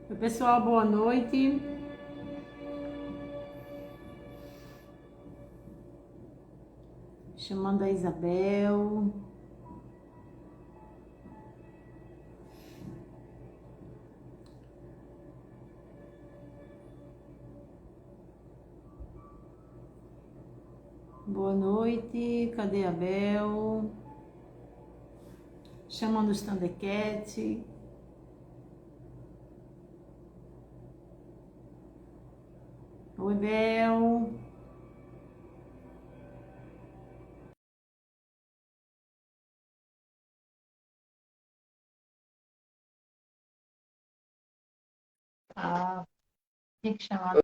Oi, pessoal, boa noite. Chamando a Isabel. Boa noite. Cadê a Bel? Chamando os Thundercat. Oi, Bel. Ah, tem que chamar.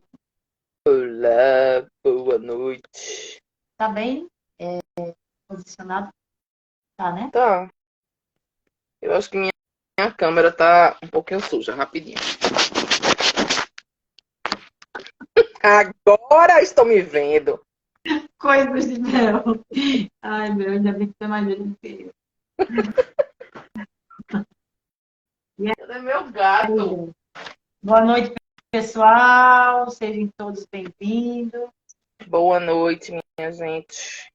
Olá, boa noite. Tá bem? Posicionado? Tá, né? Tá, eu acho que minha câmera tá um pouquinho suja, rapidinho. Agora estou me vendo. Coisas de Bel. Ai, Bel, ainda bem que você é mais velho do que eu. E Cadê meu aí, gato? Bel? Boa noite, pessoal. Sejam todos bem-vindos. Boa noite, minha gente.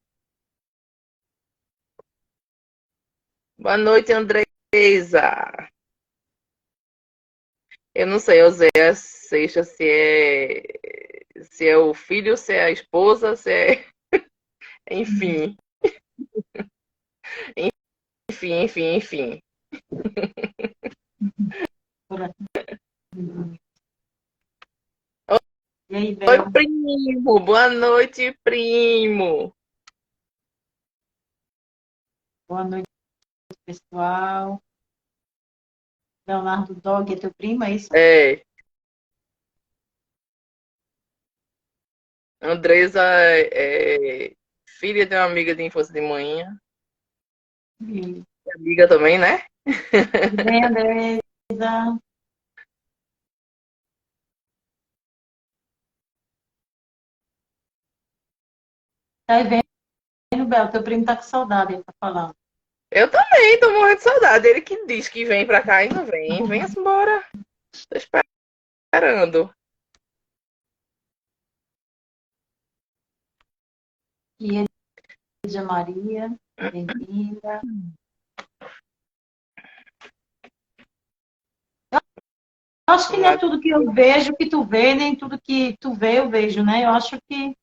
Boa noite, Andresa. Eu não sei, Oséias Seixas, se é o filho, se é a esposa, se é. Enfim, enfim. E aí, Oi, Bel? primo. Boa noite, primo. Boa noite, pessoal. Leonardo Dog é teu primo, é isso? É, Andresa é filha de uma amiga de infância de manhã. E Amiga também, né? tudo bem, Andresa? Tá vendo, Bel? Teu primo tá com saudade, ele tá falando. Eu também tô morrendo de saudade. Ele que diz que vem pra cá e não vem. Venha-se embora. Tô esperando. E Lídia Maria, bem-vinda. Eu acho que não é tudo que eu vejo que tu vê, nem tudo que tu vê eu vejo, né? Eu acho que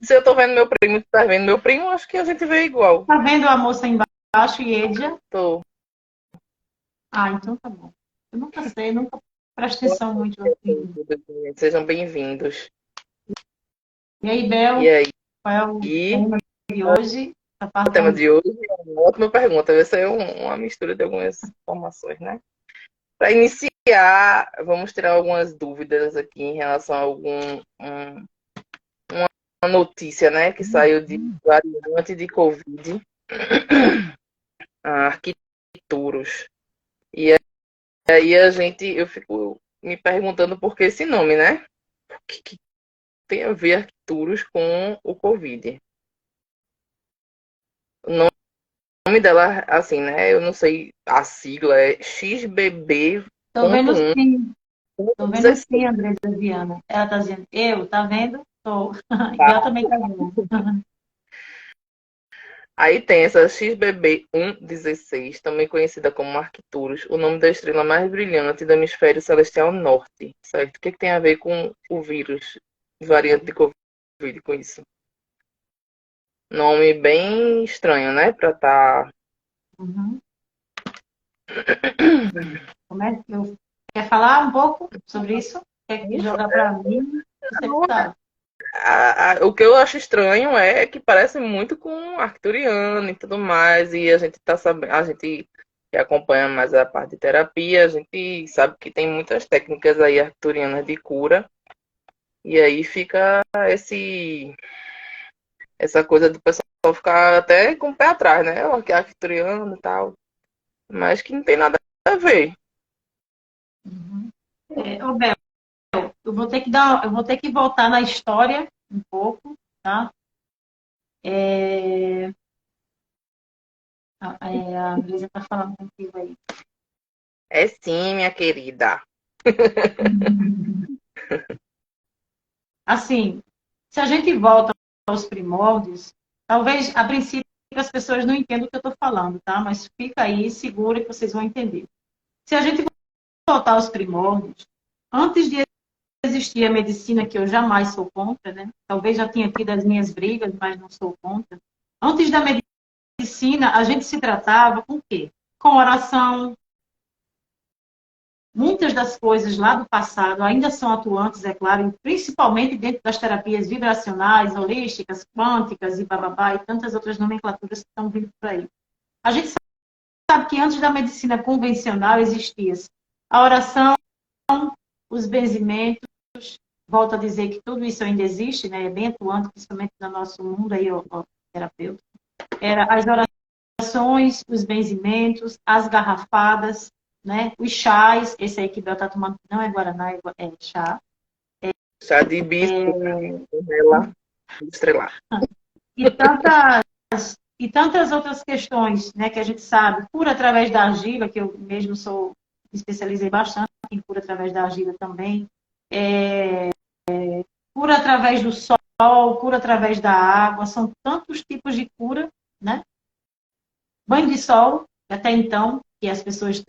Se eu tô vendo meu primo, tu tá vendo meu primo, acho que a gente vê igual. tá vendo a moça embaixo, Iedia? Tô. Ah, então tá bom. Eu nunca sei, nunca presto atenção muito assim. Sejam bem-vindos. E aí, E Bel, aí, qual é o tema de hoje? Essa o parte tema da de hoje é uma ótima pergunta. Vai ser uma mistura de algumas informações, né? Para iniciar, vamos tirar algumas dúvidas aqui em relação a uma notícia, né, que saiu de variante de Covid, arquiteturos. E aí eu fico me perguntando por que esse nome, né? O que tem a ver arquiteturos com o Covid? O nome dela, assim, né? Eu não sei, a sigla é Sim, tô vendo sim, 16. Andresa Viana. Ela tá dizendo, eu, tá vendo? Tô. E ela também tá vendo. Aí tem essa XBB 16, também conhecida como Arcturus, o nome da estrela mais brilhante do hemisfério celestial norte, certo? O que tem a ver com o vírus, variante de Covid com isso? Nome bem estranho, né? Pra tá. Uhum. Como é que eu... Quer falar um pouco sobre isso? Quer que jogar para mim? Você que sabe. O que eu acho estranho é que parece muito com arcturiano e tudo mais, e a gente tá sabendo, a gente que acompanha mais a parte de terapia, a gente sabe que tem muitas técnicas aí arcturianas de cura. E aí fica essa coisa do pessoal ficar até com o pé atrás, né? O que é arcturiano e tal. Mas que não tem nada a ver. Uhum. Ô, Bel, eu vou ter que voltar na história um pouco, tá? É, a Andresa está falando contigo aí. É sim, minha querida. Assim, se a gente volta aos primórdios, talvez a princípio as pessoas não entendam o que eu estou falando, tá? Mas fica aí, segura que vocês vão entender. Se a gente voltar aos primórdios, antes de existir a medicina, que eu jamais sou contra, né? Talvez já tenha tido as minhas brigas, mas não sou contra. Antes da medicina, a gente se tratava com o quê? Com oração. Muitas das coisas lá do passado ainda são atuantes, é claro, e principalmente dentro das terapias vibracionais, holísticas, quânticas e bababá, e tantas outras nomenclaturas que estão vindo por aí. A gente sabe que antes da medicina convencional existia a oração, os benzimentos, volto a dizer que tudo isso ainda existe, né? É bem atuante, principalmente no nosso mundo aí, o terapeuta. Era as orações, os benzimentos, as garrafadas, né? Os chás, esse aí que o Bel está tomando, não é guaraná, é chá. Chá de hibisco, canela, estrelar. E tantas outras questões, né, que a gente sabe, cura através da argila, que eu mesmo me especializei bastante em cura através da argila também, cura através do sol, cura através da água, são tantos tipos de cura, né? Banho de sol, até então, que as pessoas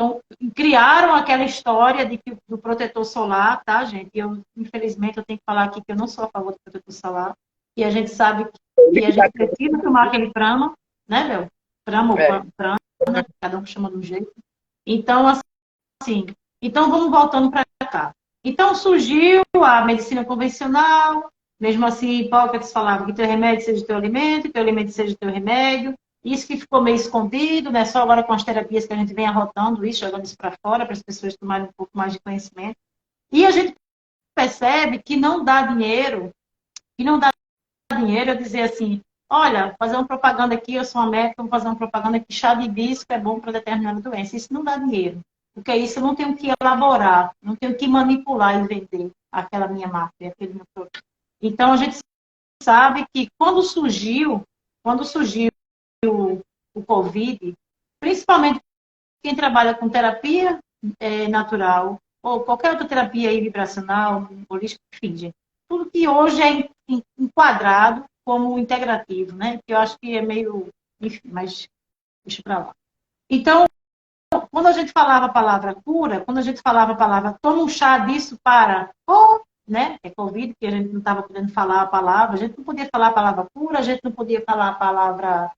criaram aquela história do protetor solar, tá, gente? E eu, infelizmente, eu tenho que falar aqui que eu não sou a favor do protetor solar, e a gente sabe que a gente precisa tomar aquele prama, né, Bel? Prama ou prana, cada um chama de um jeito. Então, assim, então vamos voltando para cá. Então surgiu a medicina convencional, mesmo assim, Hipócrates falava que teu remédio seja teu alimento seja teu remédio. Isso que ficou meio escondido, né? Só agora com as terapias que a gente vem arrotando isso, jogando isso para fora, para as pessoas tomarem um pouco mais de conhecimento. E a gente percebe que não dá dinheiro, eu dizer assim, olha, fazer uma propaganda aqui, eu sou uma médica, vou fazer uma propaganda que chá de hibisco é bom para determinada doença. Isso não dá dinheiro. Porque isso eu não tenho que elaborar, não tenho que manipular e vender aquela minha marca, aquele meu produto. Então, a gente sabe que quando surgiu o Covid, principalmente quem trabalha com terapia natural, ou qualquer outra terapia aí, vibracional, holística, enfim, gente, tudo que hoje é enquadrado como integrativo, né? Que eu acho que é meio, enfim, mas deixa pra lá. Então, quando a gente falava a palavra cura, quando a gente falava a palavra toma um chá disso para, né? É Covid, que a gente não estava podendo falar a palavra, a gente não podia falar a palavra cura, a gente não podia falar a palavra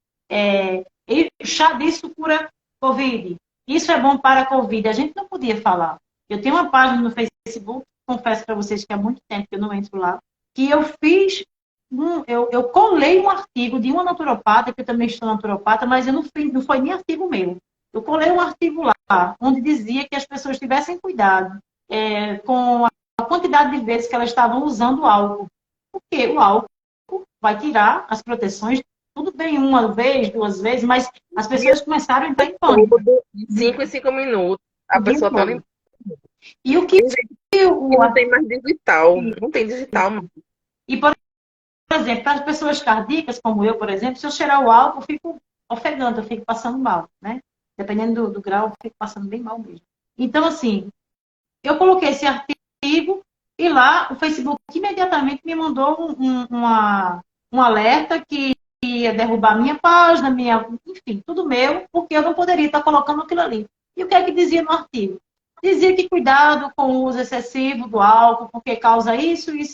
chá disso cura Covid. Isso é bom para a Covid. A gente não podia falar. Eu tenho uma página no Facebook, confesso para vocês que há muito tempo que eu não entro lá, que eu fiz, eu colei um artigo de uma naturopata, que eu também estou naturopata, mas eu não foi nem artigo meu. Eu colei um artigo lá, onde dizia que as pessoas tivessem cuidado com a quantidade de vezes que elas estavam usando álcool. Porque o álcool vai tirar as proteções, tudo bem uma vez, duas vezes, mas as pessoas começaram a entrar em pânico. 5 em 5 minutos, a pessoa está limpando. E o que não tem mais digital, não tem digital. E, por exemplo, para as pessoas cardíacas, como eu, por exemplo, se eu cheirar o álcool, eu fico ofegante, eu fico passando mal, né? Dependendo do grau, eu fico passando bem mal mesmo. Então, assim, eu coloquei esse artigo e lá o Facebook imediatamente me mandou um alerta que ia derrubar minha página, enfim, tudo meu, porque eu não poderia estar colocando aquilo ali. E o que é que dizia no artigo? Dizia que cuidado com o uso excessivo do álcool, porque causa isso, e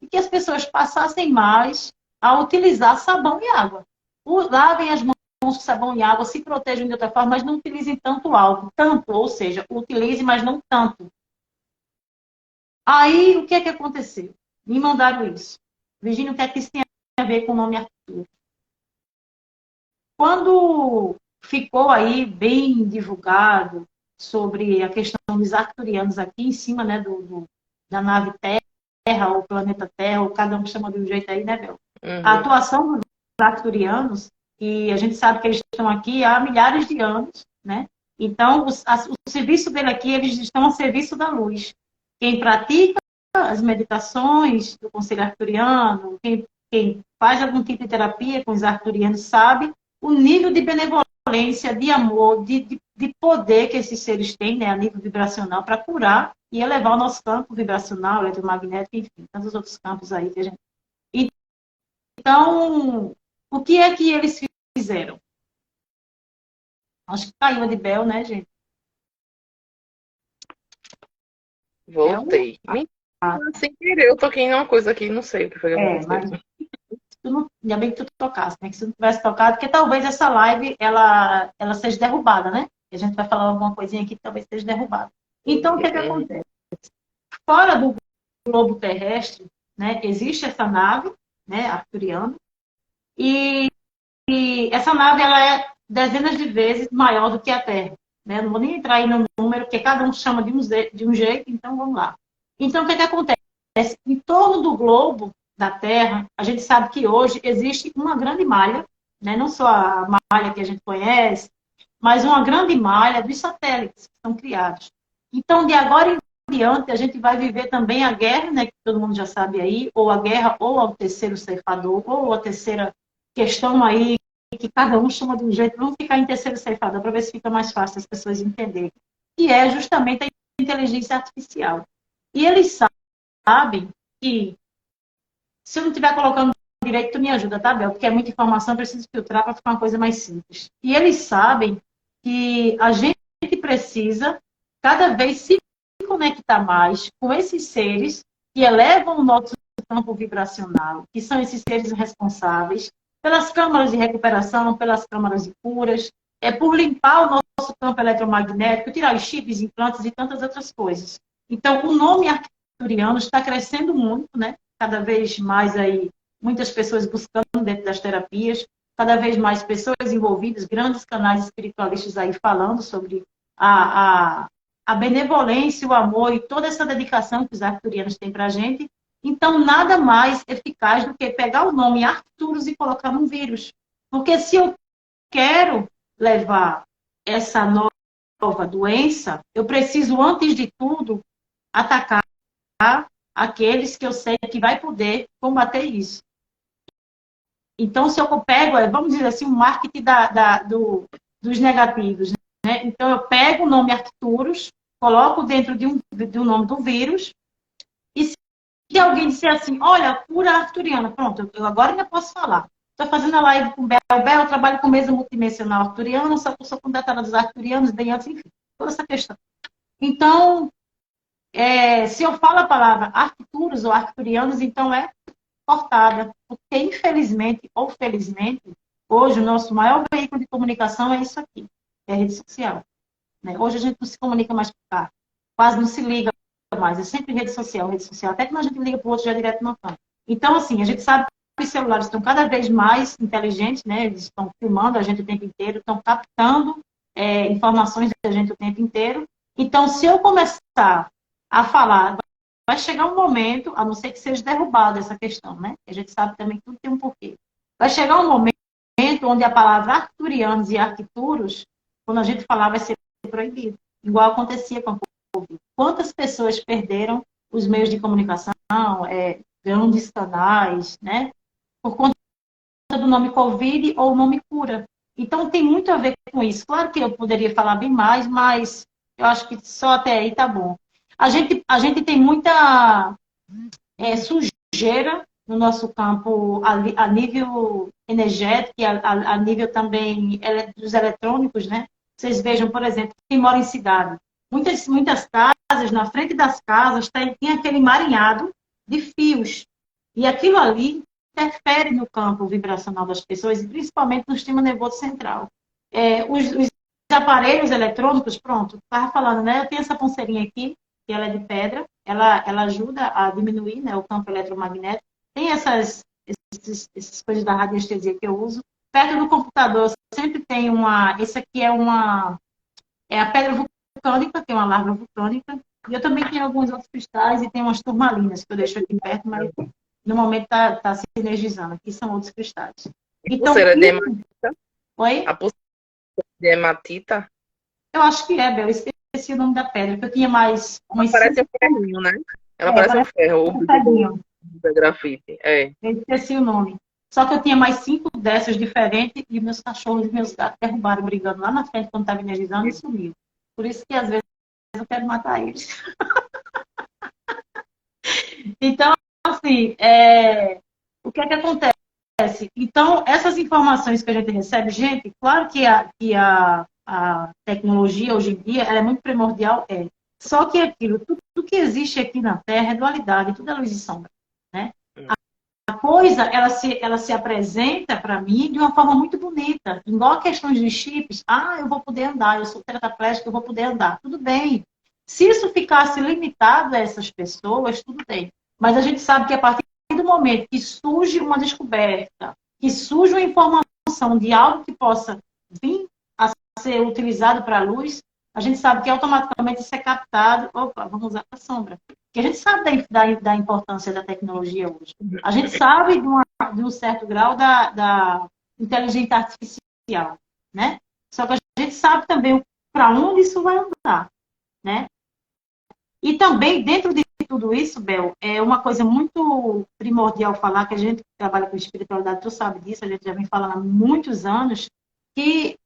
que as pessoas passassem mais a utilizar sabão e água. Lavem as mãos com sabão e água, se protejam de outra forma, mas não utilizem tanto álcool. Ou seja, utilize, mas não tanto. Aí, o que é que aconteceu? Me mandaram isso. Virginia, o que é que isso tem a ver com o nome Arthur? Quando ficou aí bem divulgado sobre a questão dos arcturianos aqui em cima, né, da nave Terra, ou planeta Terra, ou cada um chama de um jeito aí, né, Bel? Uhum. A atuação dos arcturianos, e a gente sabe que eles estão aqui há milhares de anos, né? Então, o serviço dele aqui, eles estão a serviço da luz. Quem pratica as meditações do Conselho Arcturiano, quem faz algum tipo de terapia com os arcturianos, sabe o nível de benevolência benevolência, de amor, de poder que esses seres têm, né, a nível vibracional, para curar e elevar o nosso campo vibracional, eletromagnético, enfim, tantos outros campos aí que a gente... Então, o que é que eles fizeram? Acho que caiu a de Bel, né, gente? Voltei. Sem querer, eu toquei em uma coisa aqui, não sei o que foi que aconteceu. Mas ainda bem que tu tocasse, né? Que se não tivesse tocado, porque talvez essa live, ela seja derrubada, né? A gente vai falar alguma coisinha aqui que talvez seja derrubada. Então, o que é que acontece? Fora do globo terrestre, né, existe essa nave, né, arturiana, e essa nave, ela é dezenas de vezes maior do que a Terra, né? Não vou nem entrar aí no número, porque cada um chama de um jeito, então vamos lá. Então, o que é que acontece? Em torno do globo da Terra, a gente sabe que hoje existe uma grande malha, né? Não só a malha que a gente conhece, mas uma grande malha dos satélites que são criados. Então, de agora em diante, a gente vai viver também a guerra, né, que todo mundo já sabe aí, ou a guerra, ou ao terceiro ceifador, ou a terceira questão aí, que cada um chama de um jeito. Vamos ficar em terceiro ceifador para ver se fica mais fácil as pessoas entenderem. Que é justamente a inteligência artificial. E eles sabem que, se eu não estiver colocando direito, tu me ajuda, tá, Bel? Porque é muita informação, eu preciso filtrar para ficar uma coisa mais simples. E eles sabem que a gente precisa cada vez se conectar mais com esses seres que elevam o nosso campo vibracional, que são esses seres responsáveis pelas câmaras de recuperação, pelas câmaras de curas, por limpar o nosso campo eletromagnético, tirar os chips, implantes e tantas outras coisas. Então, o nome arcturiano está crescendo muito, né? Cada vez mais aí, muitas pessoas buscando dentro das terapias, cada vez mais pessoas envolvidas, grandes canais espiritualistas aí falando sobre a benevolência, o amor e toda essa dedicação que os arcturianos têm para a gente. Então, nada mais eficaz do que pegar o nome Arcturus e colocar num vírus. Porque se eu quero levar essa nova doença, eu preciso, antes de tudo, atacar aqueles que eu sei que vai poder combater isso. Então, se eu pego, vamos dizer assim, um marketing dos negativos, né? Então, eu pego o nome Arcturus, coloco dentro de um nome do vírus, e se alguém disser assim, olha, cura arcturiana, pronto, eu agora ainda posso falar. Estou fazendo a live com o Bel, eu trabalho com mesa multidimensional arcturiana, sou contatada dos arcturianos, bem assim, enfim, toda essa questão. Então, se eu falo a palavra Arcturus ou arcturianos, então é cortada, porque infelizmente ou felizmente, hoje o nosso maior veículo de comunicação é isso aqui, é a rede social. Né? Hoje a gente não se comunica mais por cá, quase não se liga mais, é sempre rede social, até que a gente liga para o outro já direto no campo. Então, assim, a gente sabe que os celulares estão cada vez mais inteligentes, né? Eles estão filmando a gente o tempo inteiro, estão captando informações da gente o tempo inteiro. Então, se eu começar a falar, vai chegar um momento, a não ser que seja derrubada essa questão, né? A gente sabe também que tudo tem um porquê. Vai chegar um momento onde a palavra arcturianos e arcturus, quando a gente falar, vai ser proibido. Igual acontecia com a Covid. Quantas pessoas perderam os meios de comunicação, grandes canais, né? Por conta do nome Covid ou nome cura. Então, tem muito a ver com isso. Claro que eu poderia falar bem mais, mas eu acho que só até aí tá bom. A gente tem muita sujeira no nosso campo a nível energético e a nível também dos eletrônicos, né? Vocês vejam, por exemplo, quem mora em cidade. Muitas casas, na frente das casas, tem aquele emaranhado de fios. E aquilo ali interfere no campo vibracional das pessoas, e principalmente no sistema nervoso central. Os aparelhos eletrônicos, pronto, estava falando, né? Eu tenho essa pulseirinha aqui, que ela é de pedra, ela ajuda a diminuir, né, o campo eletromagnético. Tem essas coisas da radiestesia que eu uso. Perto do computador sempre tem esse aqui é a pedra vulcânica, que é uma larva vulcânica. E eu também tenho alguns outros cristais e tem umas turmalinas que eu deixo aqui perto, mas no momento está se energizando. Aqui são outros cristais. Então, pulseira de hematita? Oi? A pulseira de hematita? Eu acho que eu esqueci o nome da pedra, porque eu tinha mais... Parece um ferrinho, né? Ela parece um ferro. Um ferrinho. Da grafite. Eu esqueci o nome. Só que eu tinha mais 5 dessas diferentes e meus cachorros e meus gatos derrubaram brigando lá na frente quando estava energizando e sumiu. Por isso que às vezes eu quero matar eles. Então, assim, o que é que acontece? Então, essas informações que a gente recebe, gente, claro que a tecnologia hoje em dia ela é muito primordial, Só que aquilo, tudo que existe aqui na Terra é dualidade, tudo é luz e sombra, né? A coisa, ela se apresenta para mim de uma forma muito bonita. Igual a questões dos chips. Eu vou poder andar, eu sou tetraplégica, eu vou poder andar. Tudo bem. Se isso ficasse limitado a essas pessoas, tudo bem. Mas a gente sabe que a partir do momento que surge uma descoberta, que surge uma informação de algo que possa vir a ser utilizado para a luz, a gente sabe que automaticamente isso é captado. Opa, vamos usar a sombra. Porque a gente sabe da importância da tecnologia hoje. A gente sabe de um certo grau da inteligência artificial, né? Só que a gente sabe também para onde isso vai andar, né? E também, dentro de tudo isso, Bel, é uma coisa muito primordial falar, que a gente que trabalha com espiritualidade, tu sabe disso, a gente já vem falando há muitos anos, que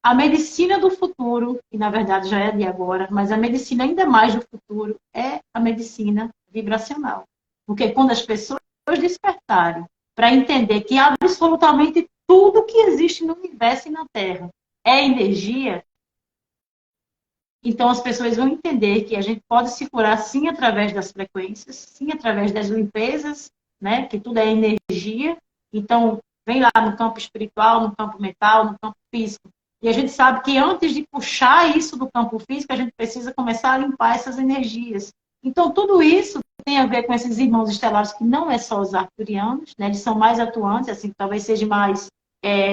a medicina do futuro, que na verdade já é de agora, mas a medicina ainda mais do futuro, é a medicina vibracional. Porque quando as pessoas despertarem para entender que absolutamente tudo que existe no universo e na Terra é energia, então as pessoas vão entender que a gente pode se curar sim através das frequências, sim através das limpezas, né? Que tudo é energia. Então, vem lá no campo espiritual, no campo mental, no campo físico. E a gente sabe que antes de puxar isso do campo físico, a gente precisa começar a limpar essas energias. Então, tudo isso tem a ver com esses irmãos estelares, que não é só os arcturianos, né? Eles são mais atuantes, assim, talvez sejam mais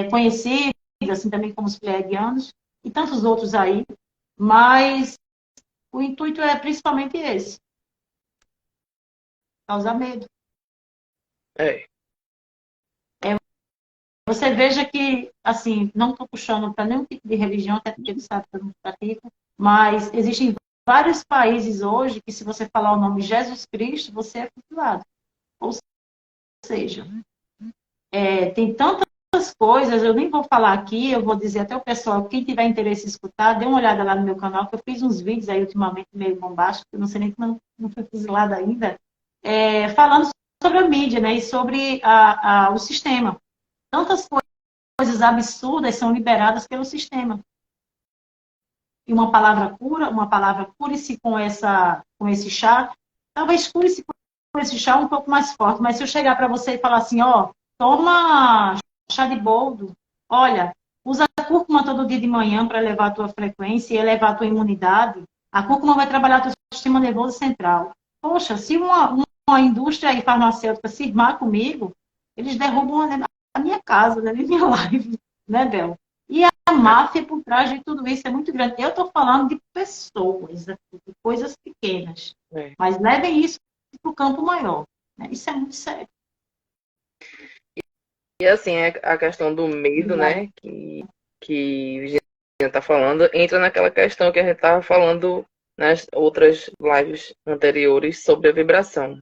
conhecidos, assim também como os pleiadianos, e tantos outros aí. Mas o intuito é principalmente esse: causar medo. Você veja que, assim, não estou puxando para nenhum tipo de religião, até porque ele sabe que eu não pratico, mas existem vários países hoje que, se você falar o nome Jesus Cristo, você é fuzilado. Ou seja, tem tantas coisas, eu nem vou falar aqui, eu vou dizer até o pessoal, quem tiver interesse em escutar, dê uma olhada lá no meu canal, que eu fiz uns vídeos aí ultimamente meio bombásticos, eu não sei nem como não foi fuzilado ainda, falando sobre a mídia, né, e sobre o sistema. Tantas coisas absurdas são liberadas pelo sistema. E uma palavra cure-se com esse chá, talvez cure-se com esse chá um pouco mais forte, mas se eu chegar para você e falar assim, toma chá de boldo, olha, usa a cúrcuma todo dia de manhã para elevar a tua frequência e elevar a tua imunidade, a cúrcuma vai trabalhar o teu sistema nervoso central. Poxa, se uma indústria farmacêutica se irmar comigo, eles derrubam a minha casa, né, a minha live, né, Bel? E a máfia por trás de tudo isso é muito grande. Eu estou falando de pessoas, de coisas pequenas. Mas levem isso para o campo maior. Né? Isso é muito sério. E assim, a questão do medo, né, que a gente está falando, entra naquela questão que a gente estava falando nas outras lives anteriores sobre a vibração.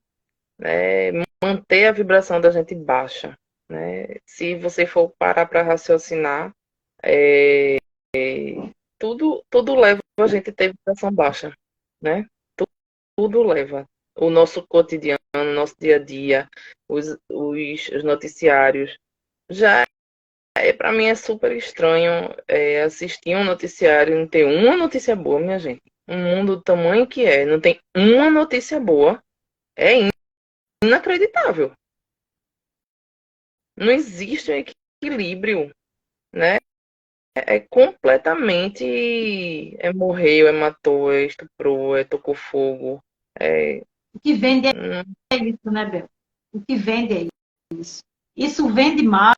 Né? Manter a vibração da gente baixa. Né? Se você for parar para raciocinar, tudo leva a gente a ter vibração baixa. Né? Tudo leva. O nosso cotidiano, o nosso dia a dia, os noticiários. Já para mim é super estranho assistir um noticiário e não ter uma notícia boa, minha gente. Um mundo do tamanho que não tem uma notícia boa. É inacreditável. Não existe um equilíbrio, né? É completamente morreu, matou, estuprou, tocou fogo. O que vende é isso, né, Bel? O que vende é isso. Isso vende mais,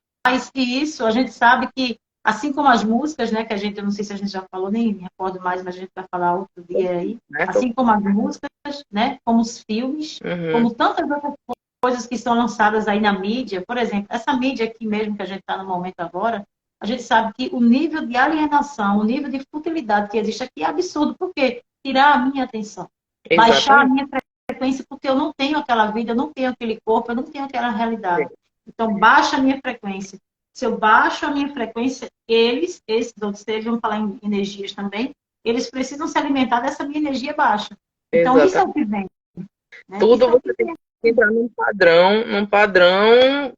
e isso a gente sabe que, assim como as músicas, né, que eu não sei se a gente já falou, nem me recordo mais, mas a gente vai falar outro dia aí. Assim como as músicas, né, como os filmes, como tantas outras coisas que são lançadas aí na mídia. Por exemplo, essa mídia aqui mesmo que a gente está no momento agora, a gente sabe que o nível de alienação, o nível de futilidade que existe aqui é absurdo. Por quê? Tirar a minha atenção. Baixar a minha frequência, porque eu não tenho aquela vida, eu não tenho aquele corpo, eu não tenho aquela realidade. Então, baixa a minha frequência. Se eu baixo a minha frequência, esses outros seres, vamos falar em energias também, eles precisam se alimentar dessa minha energia baixa. Então, isso é o Exatamente. que vem. Né? Isso Tudo é o que você tem vem. que entrar num padrão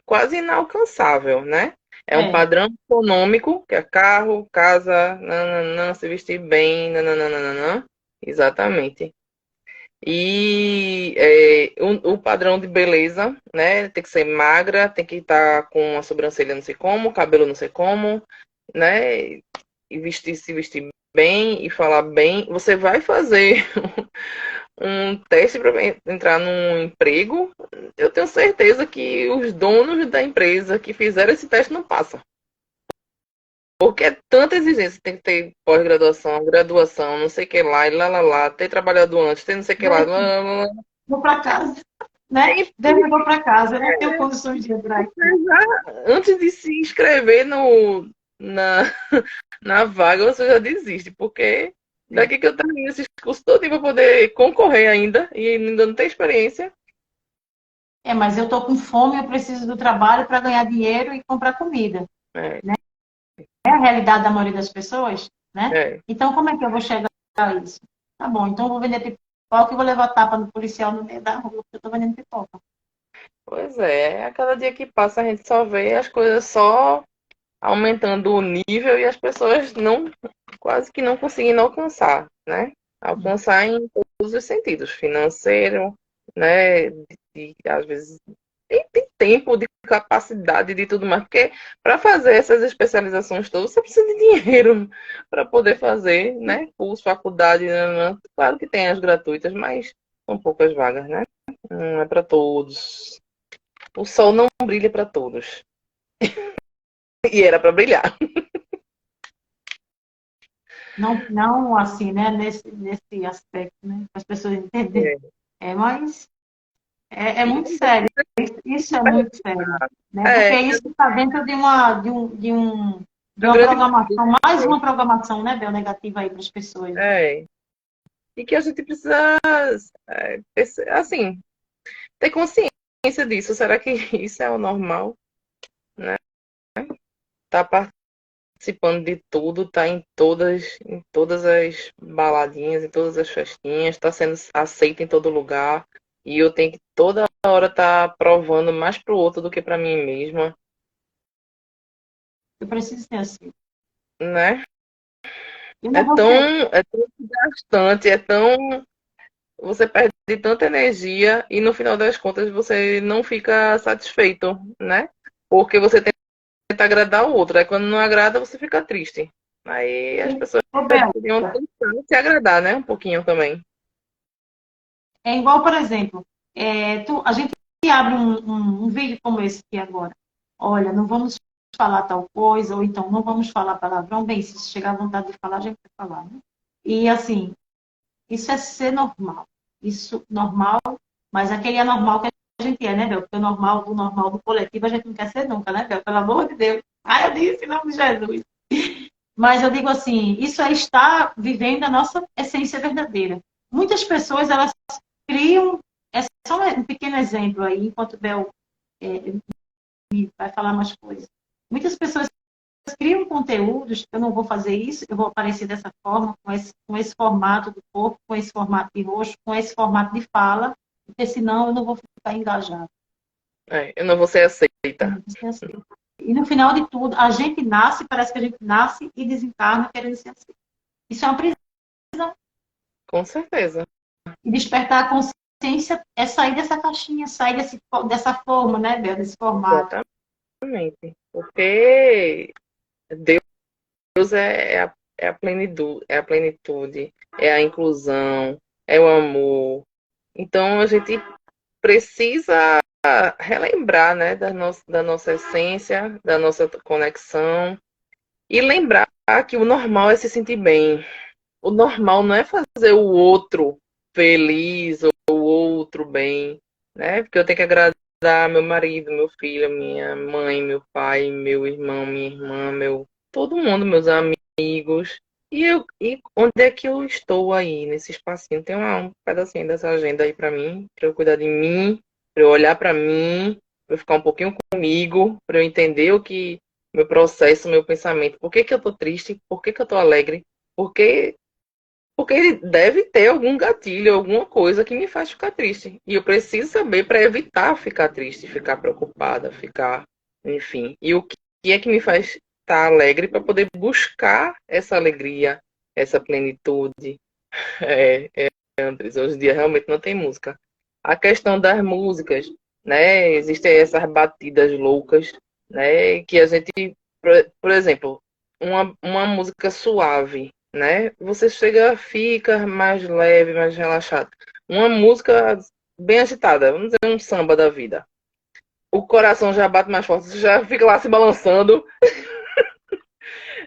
quase inalcançável, né? É um É. padrão econômico, que é carro, casa, nananã, se vestir bem, nananana. Exatamente. E o padrão de beleza, né? Tem que ser magra, tem que estar com a sobrancelha não sei como, cabelo não sei como, né? E se vestir bem e falar bem. Você vai fazer um teste para entrar num emprego, eu tenho certeza que os donos da empresa que fizeram esse teste não passam. Porque é tanta exigência, tem que ter pós-graduação, graduação, não sei o que lá, e lá, ter trabalhado antes, ter não sei o que lá, lá, lá, lá. Vou para casa, né? E Eu vou para casa, eu não tenho condições de entrar aqui. antes de se inscrever na, na vaga, você já desiste, porque daqui que eu termino esses cursos todos para poder concorrer ainda, e ainda não tem experiência. Mas eu estou com fome, eu preciso do trabalho para ganhar dinheiro e comprar comida. É, É a realidade da maioria das pessoas, né? é. Então, como é que eu vou chegar a isso? Tá bom, então eu vou vender pipoca e vou levar tapa no policial no meio da rua, porque eu estou vendendo pipoca. Pois é, a cada dia que passa a gente só vê as coisas só aumentando o nível e as pessoas não quase que não conseguindo alcançar, né? Alcançar em todos os sentidos, financeiro, né? Às vezes tem tempo, de capacidade, de tudo mais, porque para fazer essas especializações todas você precisa de dinheiro para poder fazer, né? Curso, faculdade, né? Claro que tem as gratuitas, mas são poucas vagas, né? Não é para todos. O sol não brilha para todos. E era para brilhar. Não, não assim, né? Nesse aspecto, né? Para as pessoas entenderem. É. Mas é muito E sério. Isso é muito sério, né? Porque é, isso está dentro de a uma grande programação, mais uma programação, né, Bel, negativa aí para as pessoas. é, e que a gente precisa, assim, ter consciência disso. Será que isso é o normal, né? Tá participando de tudo, tá em todas as baladinhas, em todas as festinhas, tá sendo aceito em todo lugar, e eu tenho que toda hora tá provando mais pro outro do que para mim mesma, Eu preciso ser assim. né? Eu não vou ser. É tão desgastante, você perde tanta energia e no final das contas você não fica satisfeito, né? Porque você tenta agradar o outro. Aí quando não agrada, você fica triste. Aí as pessoas Ô, Bel, deveriam tentar se agradar, né? Um pouquinho também. é igual, por exemplo, a gente abre um vídeo como esse aqui agora. Olha, não vamos falar tal coisa, ou então não vamos falar palavrão. Bem, se chegar à vontade de falar, a gente vai falar, né? E assim, isso é ser normal. Isso normal, mas aquele é normal que a gente é, né, Bel? Porque o normal do coletivo a gente não quer ser nunca, né, Bel? Pelo amor de Deus. Ai, eu disse em nome de Jesus. Mas eu digo assim, isso é estar vivendo a nossa essência verdadeira. Muitas pessoas, elas criam, é só um pequeno exemplo aí, enquanto o Bel vai falar mais coisas. Muitas pessoas criam conteúdos, eu não vou fazer isso, eu vou aparecer dessa forma, com esse formato do corpo, com esse formato de rosto, com esse formato de fala, porque senão eu não vou ficar engajado. Eu não vou ser aceita. E no final de tudo, a gente nasce, parece que a gente nasce e desencarna querendo ser assim. Isso é uma prisão. Com certeza. E despertar a consciência é sair dessa caixinha, sair dessa forma, né, Bel, desse formato. Exatamente. Porque Deus é a plenitude, é a inclusão, é o amor. Então a gente precisa relembrar, né, da nossa essência, da nossa conexão e lembrar que o normal é se sentir bem. O normal não é fazer o outro feliz ou o outro bem, né? Porque eu tenho que agradar meu marido, meu filho, minha mãe, meu pai, meu irmão, minha irmã, todo mundo, meus amigos. E onde é que eu estou aí nesse espacinho? Tem um pedacinho dessa agenda aí pra mim, pra eu cuidar de mim, pra eu olhar pra mim para eu ficar um pouquinho comigo, para eu entender o que meu processo, meu pensamento, por que que eu tô triste, por que que eu tô alegre, porque porque deve ter algum gatilho, alguma coisa que me faz ficar triste. E eu preciso saber para evitar ficar triste, ficar preocupada, ficar, enfim. E o que é que me faz estar alegre para poder buscar essa alegria, essa plenitude. Andres, hoje em dia realmente não tem música. A questão das músicas, né? Existem essas batidas loucas, né? Que a gente, por exemplo, uma música suave, né? Você chega, fica mais leve, mais relaxado. Uma música bem agitada, vamos dizer um samba da vida. O coração já bate mais forte, você já fica lá se balançando,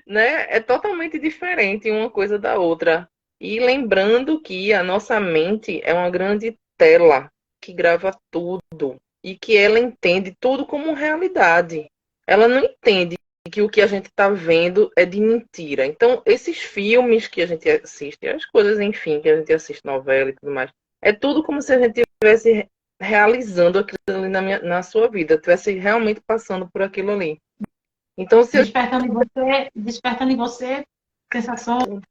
né? É totalmente diferente uma coisa da outra. E lembrando que a nossa mente é uma grande tela que grava tudo e que ela entende tudo como realidade. Ela não entende que o que a gente está vendo é de mentira. Então, esses filmes que a gente assiste, as coisas, enfim, que a gente assiste, novela e tudo mais, é tudo como se a gente estivesse realizando aquilo ali na sua vida, estivesse realmente passando por aquilo ali. Então, se a Despertando em você sensações,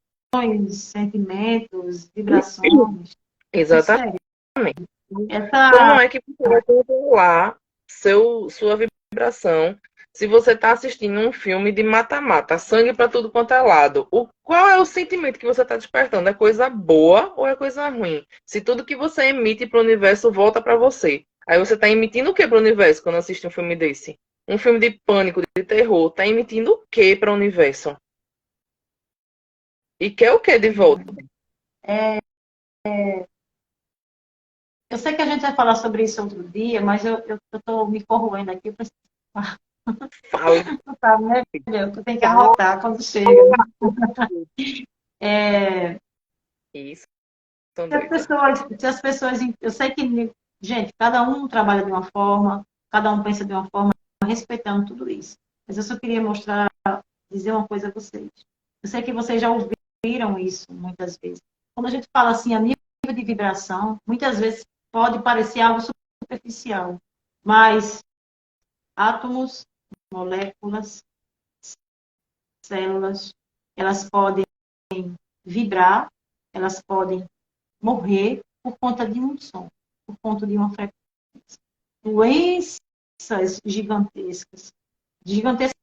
sentimentos, vibrações. Exatamente. Sério. Como Essa, é que você vai controlar sua vibração se você está assistindo um filme de mata-mata, sangue para tudo quanto é lado? Qual é o sentimento que você está despertando? É coisa boa ou é coisa ruim? Se tudo que você emite para o universo volta para você, aí você está emitindo o que para o universo quando assiste um filme desse? Um filme de pânico, de terror, está emitindo o que para o universo? E quer o que de volta? é, eu sei que a gente vai falar sobre isso outro dia, mas eu estou me corroendo aqui. Eu preciso falar. Fala Tá, né, filha? Tu tem que arrotar quando chega. É, isso, se as Andressa. pessoas, se as pessoas, eu sei que, gente, cada um trabalha de uma forma, cada um pensa de uma forma, respeitando tudo isso. Mas eu só queria mostrar, dizer uma coisa a vocês. Eu sei que vocês já ouviram isso muitas vezes. Quando a gente fala assim, a nível de vibração, muitas vezes pode parecer algo superficial, mas átomos, moléculas, células, elas podem vibrar, elas podem morrer por conta de um som, por conta de uma frequência. Doenças gigantescas, gigantescas,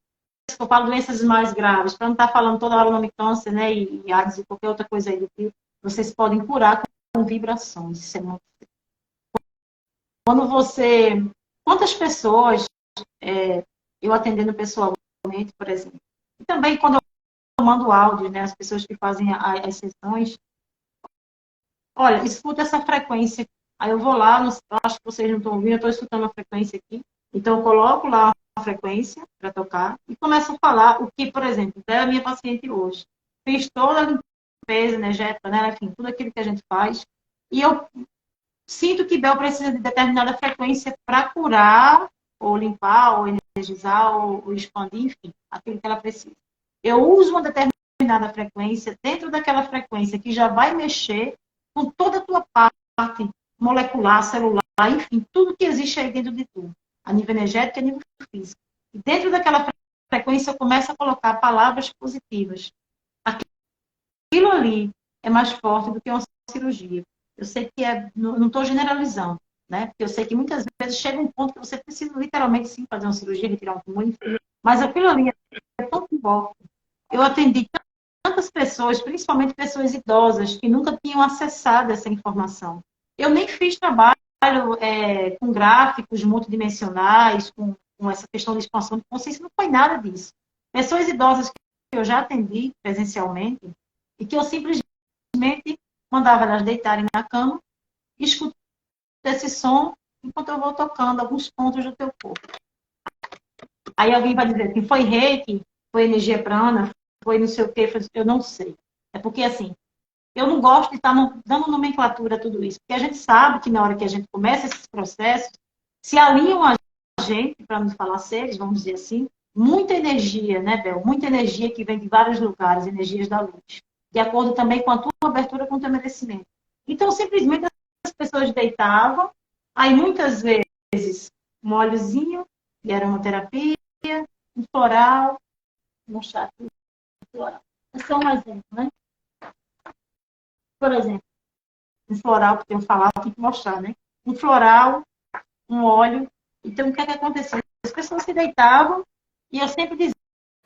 eu falo doenças mais graves, para não estar falando toda hora o nome câncer, né, e AIDS e qualquer outra coisa aí do tipo, vocês podem curar com vibrações. Isso é muito... Quando você... Quantas pessoas, eu atendendo pessoalmente, por exemplo, e também quando eu mando áudio, né, as pessoas que fazem as sessões, olha, escuta essa frequência. Aí eu vou lá, acho que vocês não estão ouvindo, eu estou escutando a frequência aqui. Então, eu coloco lá a frequência para tocar e começo a falar o que, por exemplo, é a minha paciente hoje. Fiz toda a limpeza energética, né? Enfim, tudo aquilo que a gente faz. E eu sinto que Bel precisa de determinada frequência para curar, ou limpar, ou energizar, ou expandir, enfim, aquilo que ela precisa. Eu uso uma determinada frequência, dentro daquela frequência que já vai mexer com toda a tua parte molecular, celular, enfim, tudo que existe aí dentro de tu, a nível energético e a nível físico. E dentro daquela frequência eu começo a colocar palavras positivas. Aquilo ali é mais forte do que uma cirurgia. Eu sei que não estou generalizando, né? Porque eu sei que muitas vezes chega um ponto que você precisa literalmente sim fazer uma cirurgia, retirar um tumor, enfim. Mas aquilo ali é tão forte. Eu atendi tantas pessoas, principalmente pessoas idosas, que nunca tinham acessado essa informação. Eu nem fiz trabalho com gráficos multidimensionais, com essa questão de expansão de consciência, não foi nada disso. Pessoas idosas que eu já atendi presencialmente e que eu simplesmente mandava elas deitarem na cama e escutar esse som enquanto eu vou tocando alguns pontos do teu corpo. Aí alguém vai dizer assim, foi reiki, foi energia prana, foi não sei o quê, eu não sei. É porque, assim, eu não gosto de estar dando nomenclatura a tudo isso, porque a gente sabe que na hora que a gente começa esses processos, se alinham a gente, para não falar seres, vamos dizer assim, muita energia, né, Bel? Muita energia que vem de vários lugares, energias da luz. De acordo também com a tua abertura, com o teu merecimento. Então, simplesmente, as pessoas deitavam, aí muitas vezes um óleozinho de aromaterapia, um floral, vou mostrar aqui, floral. Esse é um exemplo, né? Por exemplo, um floral que eu falar, eu tenho que mostrar, né? Um floral, um óleo. Então, o que é que acontecia? As pessoas se deitavam e eu sempre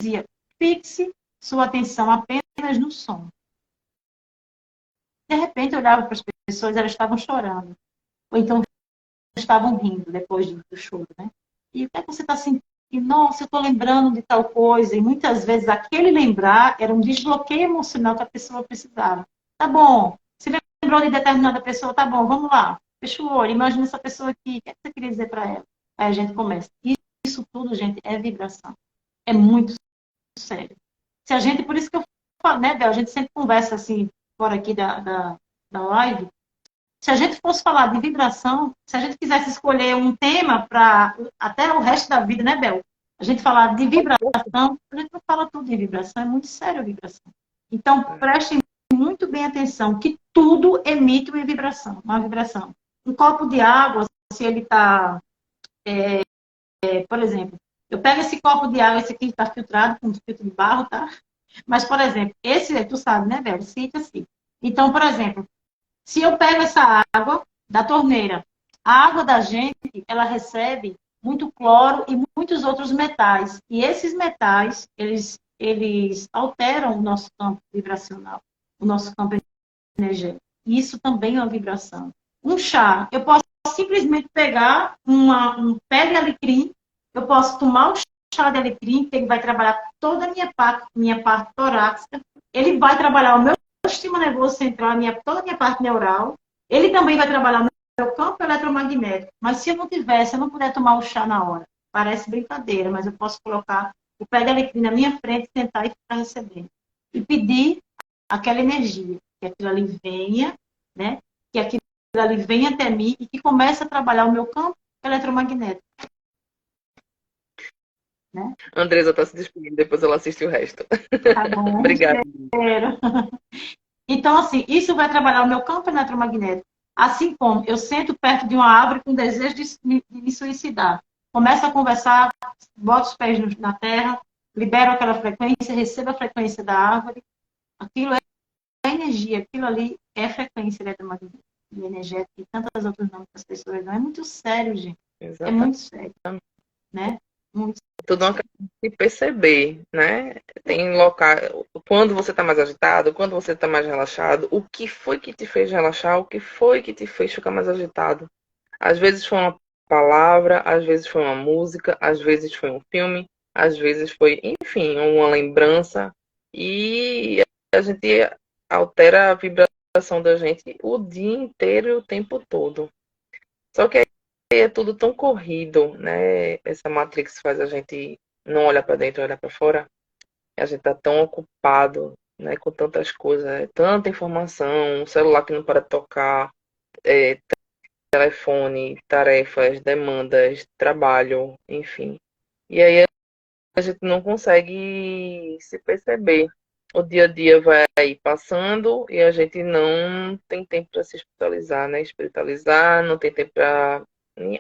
dizia, fixe sua atenção apenas no som. De repente, eu olhava para as pessoas, elas estavam chorando. Ou então estavam rindo depois do choro, né? E o que é que você está sentindo? Nossa, eu estou lembrando de tal coisa. E muitas vezes aquele lembrar era um desbloqueio emocional que a pessoa precisava. Tá bom, se lembrou de determinada pessoa, tá bom, vamos lá. Fecha o olho, imagina essa pessoa aqui, o que é que você queria dizer para ela? Aí a gente começa. Isso tudo, gente, é vibração. É muito sério. Se a gente, por isso que eu falo, né, Bel? A gente sempre conversa assim, fora aqui da live. Se a gente fosse falar de vibração, se a gente quisesse escolher um tema para até o resto da vida, né, Bel? A gente falar de vibração, a gente não fala tudo de vibração, é muito sério a vibração. Então, prestem muito bem atenção que tudo emite uma vibração. Um copo de água, se ele está, por exemplo, eu pego esse copo de água, esse aqui está filtrado com filtro de barro, tá? Mas, por exemplo, esse, tu sabe, né, Bel? Esse assim. Então, por exemplo, se eu pego essa água da torneira, a água da gente, ela recebe muito cloro e muitos outros metais. E esses metais, eles alteram o nosso campo vibracional, o nosso campo energético. E isso também é uma vibração. Um chá, eu posso simplesmente pegar um pé de alecrim, eu posso tomar um chá de alecrim, que ele vai trabalhar toda a minha parte torácica, ele vai trabalhar o meu sistema nervoso central, toda a minha parte neural. Ele também vai trabalhar o meu campo eletromagnético. Mas se eu não tiver, se eu não puder tomar o chá na hora, parece brincadeira, mas eu posso colocar o pé de alecrim na minha frente, sentar e ficar recebendo. E pedir aquela energia, que aquilo ali venha, né? Que aquilo ali venha até mim e que comece a trabalhar o meu campo eletromagnético. Né? Andresa está se despedindo, depois ela assiste o resto. Tá bom, Obrigada. Então, assim, isso vai trabalhar o meu campo eletromagnético. Assim como eu sento perto de uma árvore com desejo de me suicidar. Começo a conversar, boto os pés na terra, libero aquela frequência, recebo a frequência da árvore. Aquilo é energia, aquilo ali é frequência eletromagnética, energética e tantas outros nomes que as pessoas dão. É muito sério, gente. É Exatamente. muito sério. Né? Muito. Tudo uma questão de perceber, né? Tem locais, quando você está mais agitado, quando você está mais relaxado, o que foi que te fez relaxar, o que foi que te fez ficar mais agitado. Às vezes foi uma palavra, às vezes foi uma música, às vezes foi um filme, às vezes foi, enfim, uma lembrança. E a gente altera a vibração da gente o dia inteiro e o tempo todo. Só que é tudo tão corrido, né? Essa Matrix faz a gente não olhar para dentro, olhar para fora. A gente tá tão ocupado, né, com tantas coisas, tanta informação, um celular que não para de tocar, telefone, tarefas, demandas, trabalho, enfim. E aí a gente não consegue se perceber. O dia a dia vai passando e a gente não tem tempo para se espiritualizar, né? Espiritualizar, não tem tempo para,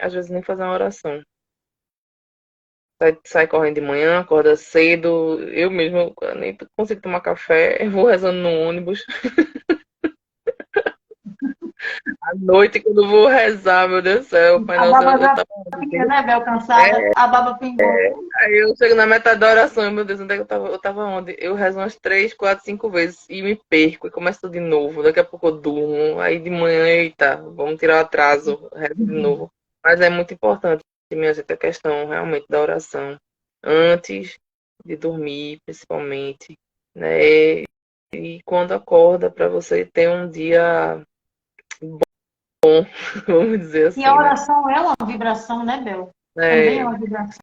às vezes, nem fazer uma oração. Sai correndo de manhã, acorda cedo. Eu mesmo nem consigo tomar café, eu vou rezando no ônibus. À noite, quando eu vou rezar, meu Deus do céu, Pai A Nosso, baba já tava... fica, né, Bel, cansada, a baba pingou. Aí eu chego na metade da oração, meu Deus, onde é que eu tava? Eu tava onde? Eu rezo umas 3, 4, 5 vezes e me perco e começo tudo de novo. Daqui a pouco eu durmo. Aí de manhã, eita, vamos tirar o atraso, rezo de novo. Mas é muito importante, minha gente, a questão realmente da oração. Antes de dormir, principalmente, né? E quando acorda, para você ter um dia bom, vamos dizer E a assim, né? oração é uma vibração, né, Bel? Também é É, uma vibração.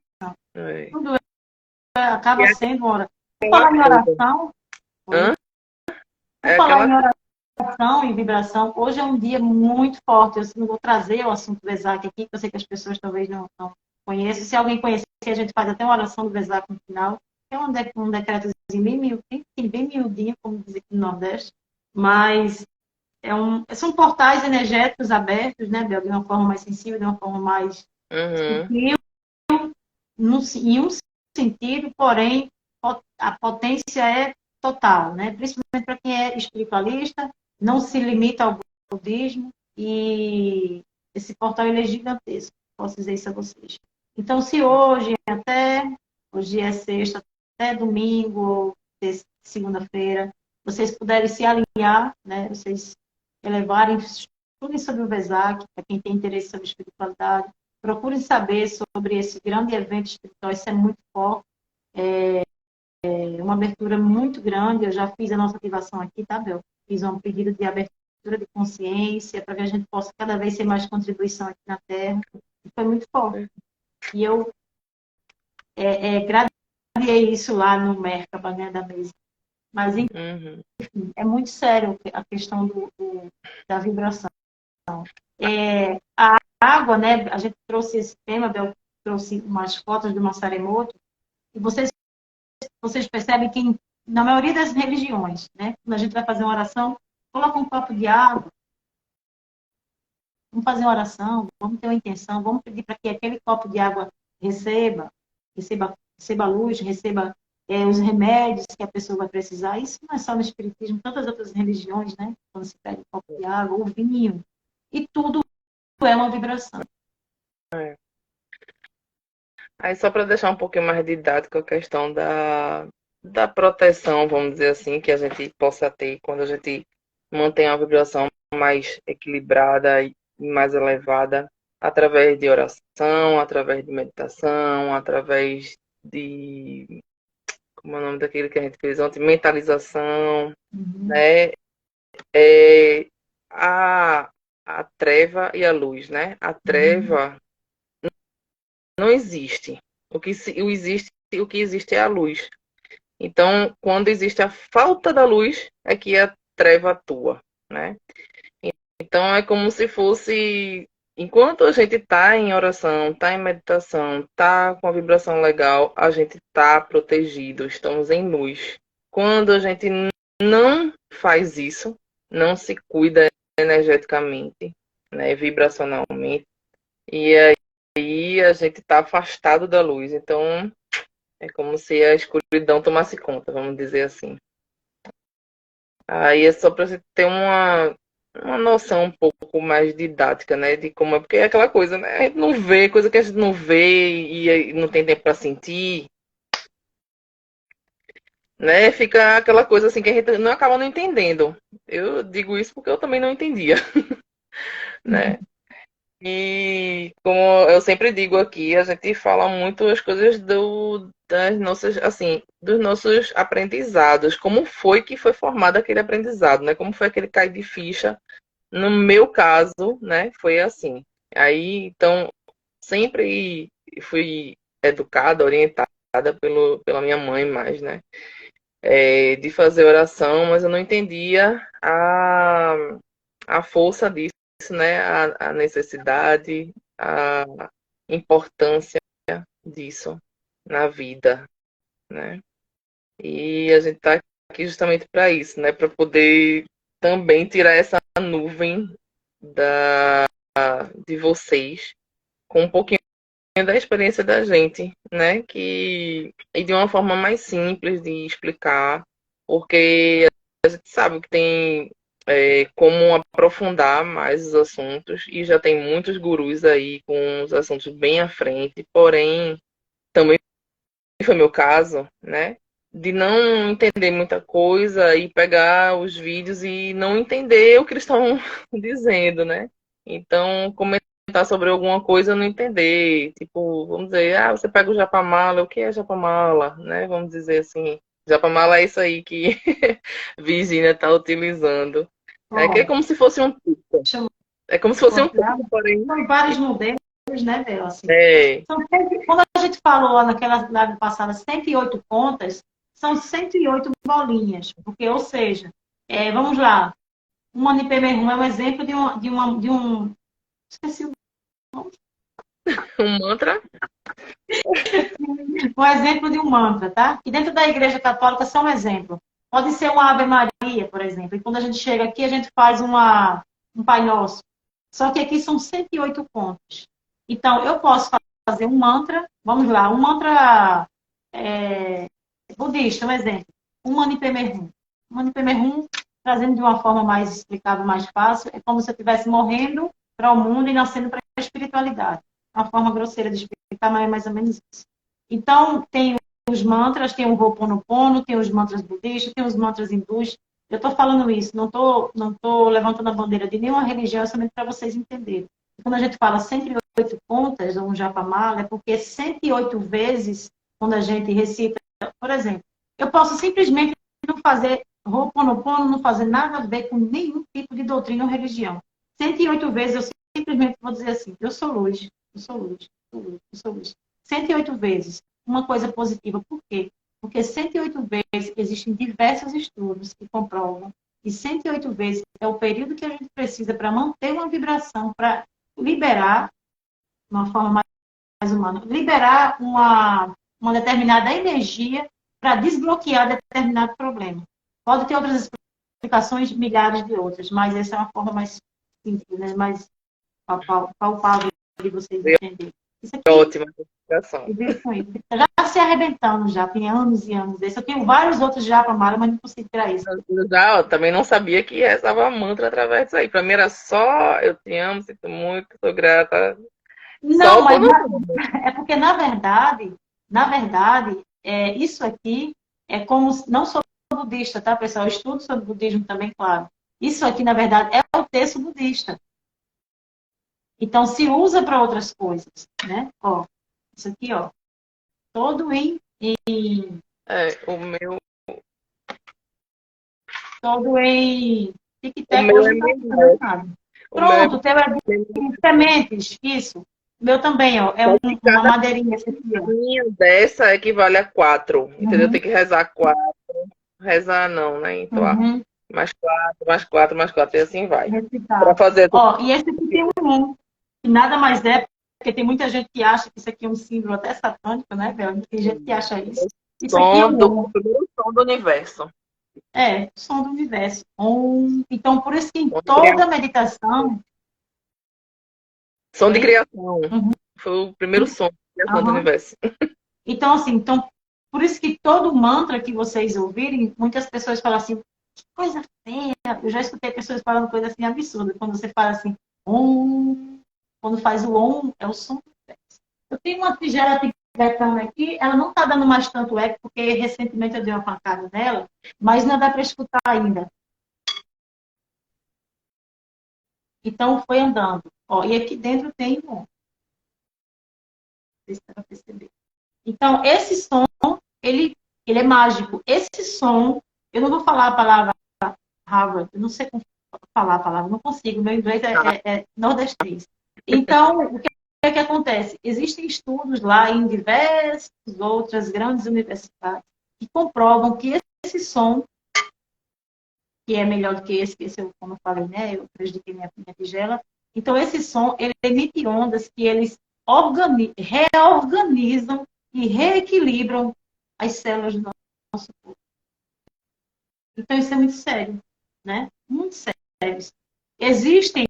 é. Tudo E acaba é sendo uma oração. Por aquela falar em coisa. oração, Hã? por É falar aquela em coisa. oração e vibração, hoje é um dia muito forte. Eu não vou trazer o assunto do Vesak aqui, que eu sei que as pessoas talvez não conheçam. Se alguém conhecer, a gente faz até uma oração do Vesak no final. É um decretozinho bem miudinho, como diz aqui no Nordeste. Mas são portais energéticos abertos, né, Bel? De uma forma mais sensível, de uma forma mais Uhum. Sutil em um sentido, porém, a potência é total, né? Principalmente para quem é espiritualista, não se limita ao budismo e esse portal ele é gigantesco, posso dizer isso a vocês. Então, se hoje é sexta, até domingo, segunda-feira, vocês puderem se alinhar, né? Vocês elevarem, estudem sobre o Vesak, para quem tem interesse sobre espiritualidade, procurem saber sobre esse grande evento espiritual, isso é muito forte, é uma abertura muito grande, eu já fiz a nossa ativação aqui, tá, Bel? Fiz um pedido de abertura de consciência, para que a gente possa cada vez ter mais contribuição aqui na Terra, e foi muito forte. E eu graduei isso lá no Merkaba, né, da mesa. Mas, enfim, Uhum. é muito sério a questão da vibração. A água, né, a gente trouxe esse tema, Bel trouxe umas fotos do Massaremoto, e vocês percebem que na maioria das religiões, né, quando a gente vai fazer uma oração, coloca um copo de água, vamos fazer uma oração, vamos ter uma intenção, vamos pedir para que aquele copo de água receba luz, receba os remédios que a pessoa vai precisar. Isso não é só no espiritismo, tantas outras religiões, né? Quando se pega um copo de água, o vinho, e tudo é uma vibração. É. Aí só para deixar um pouquinho mais didático a questão da proteção, vamos dizer assim, que a gente possa ter quando a gente mantém uma vibração mais equilibrada e mais elevada, através de oração, através de meditação, através de, como é o nome daquele que a gente fez ontem, mentalização, né? É, a, a treva e a luz, né? A treva não existe. O que existe é a luz. Então, quando existe a falta da luz, é que a treva atua, né? Então, é como se fosse, enquanto a gente está em oração, está em meditação, está com a vibração legal, a gente está protegido, estamos em luz. Quando a gente não faz isso, não se cuida energeticamente, né, vibracionalmente, e aí a gente está afastado da luz. Então, é como se a escuridão tomasse conta, vamos dizer assim. Aí é só para você ter uma noção um pouco mais didática, né? De como é, porque é aquela coisa, né? A gente não vê, coisa que a gente não vê e não tem tempo para sentir, né? Fica aquela coisa assim que a gente não acaba não entendendo. Eu digo isso porque eu também não entendia, né? E como eu sempre digo aqui, a gente fala muito as coisas das nossas, assim, dos nossos aprendizados, como foi que foi formado aquele aprendizado, né? Como foi aquele cair de ficha. No meu caso, né, foi assim. Aí, então, sempre fui educada, orientada pela minha mãe mais, né? De fazer oração, mas eu não entendia a força disso, né? A necessidade, a importância disso na vida, né? E a gente está aqui justamente para isso, né? Para poder também tirar essa nuvem de vocês com um pouquinho da experiência da gente, né? E de uma forma mais simples de explicar, porque a gente sabe que tem como aprofundar mais os assuntos e já tem muitos gurus aí com os assuntos bem à frente, porém, também foi meu caso, né? De não entender muita coisa e pegar os vídeos e não entender o que eles estão dizendo, né? Então, comentar sobre alguma coisa eu não entender. Tipo, vamos dizer, você pega o japamala, o que é japamala, né? Vamos dizer assim, japamala é isso aí que Virginia está utilizando. É que é Ó, como se fosse um tubo. deixa eu É como se fosse um mostrar. tubo, porém. São vários modelos, né, Bela? Assim, É. quando a gente falou lá naquela live passada, 108 contas, são 108 bolinhas. Porque, ou seja, vamos lá, um Manipemerum é um exemplo de um. Esqueci o nome. Um mantra. Um exemplo de um mantra, tá? E dentro da Igreja Católica, só um exemplo. Pode ser uma Ave Maria, por exemplo. E quando a gente chega aqui, a gente faz um Pai Nosso. Só que aqui são 108 contos. Então, eu posso fazer um mantra, vamos lá, um mantra budista, um exemplo. Um Mani Padme Hum. Um Mani Padme Hum, trazendo de uma forma mais explicável, mais fácil, é como se eu estivesse morrendo para o mundo e nascendo para a espiritualidade. Uma forma grosseira de explicar, mas é mais ou menos isso. Então, tem os mantras, tem o Ho'oponopono, tem os mantras budistas, tem os mantras hindus. Eu estou falando isso, não tô levantando a bandeira de nenhuma religião, é somente para vocês entenderem. Quando a gente fala 108 contas, ou um japamala, é porque 108 vezes, quando a gente recita, por exemplo, eu posso simplesmente não fazer Ho'oponopono, não fazer nada a ver com nenhum tipo de doutrina ou religião. 108 vezes eu simplesmente vou dizer assim, eu sou luz, eu sou luz, eu sou luz, eu sou luz. 108 vezes, uma coisa positiva. Por quê? Porque 108 vezes existem diversos estudos que comprovam que 108 vezes é o período que a gente precisa para manter uma vibração, para liberar, de uma forma mais humana, liberar uma determinada energia para desbloquear determinado problema. Pode ter outras explicações, milhares de outras, mas essa é uma forma mais simples, né? Mais palpável de vocês entenderem. Isso aqui, Ótima explicação. eu vivo com isso. Já se arrebentando já, tem anos e anos desse. Eu tenho vários outros já para Mara, mas não consigo tirar isso. Eu já, ó, também não sabia que rezava mantra através disso aí. Pra mim era só eu te amo, sinto muito, sou grata. Não, Só mas quando. é porque, na verdade, isso aqui é como. Não sou budista, tá, pessoal? Eu estudo sobre budismo também, claro. Isso aqui, na verdade, é o texto budista. Então, se usa para outras coisas, né? Ó, isso aqui, ó. Todo em O meu. todo em O tic-tac, meu hoje é não está funcionando menor. nada. O meu é Pronto, o teu é de sementes, isso. O meu também, ó, é só que uma cada madeirinha, esse aqui, ó. linha dessa equivale a 4. Entendeu? Uhum, Tem que rezar 4. Rezar não, né? Entoar. uhum. Mais 4, mais 4, mais 4. E assim vai. Pra Recitar. fazer. Ó, e esse aqui tem um, que nada mais é, porque tem muita gente que acha que isso aqui é um símbolo até satânico, né, Bel? Tem gente que acha isso. Isso aqui é O um primeiro som do universo. o som do universo. Então, por isso que em Som de toda criação. meditação. Som de Oi? criação. Uhum, Foi o primeiro som de criação do aham. universo. Então, assim, por isso que todo mantra que vocês ouvirem, muitas pessoas falam assim, que coisa feia. Eu já escutei pessoas falando coisa assim absurda. Quando você fala assim, om, quando faz o om, é o som do universo. Eu tenho uma tigela tibetana aqui, ela não está dando mais tanto eco, porque recentemente eu dei uma pancada nela, mas não dá para escutar ainda. Então, foi andando. Ó, e aqui dentro tem um om. Não sei se dá para perceber. Então, esse som, ele é mágico. Esse som, eu não vou falar a palavra Harvard, eu não sei como falar a palavra, não consigo, meu inglês é nordestês. Então, o que é que acontece? Existem estudos lá em diversas outras grandes universidades que comprovam que esse som, que é melhor do que esse eu, como eu falei, né, eu prejudiquei minha tigela, então esse som, ele emite ondas que eles reorganizam e reequilibram as células do nosso corpo. Então, isso é muito sério, né? Muito sério. Existem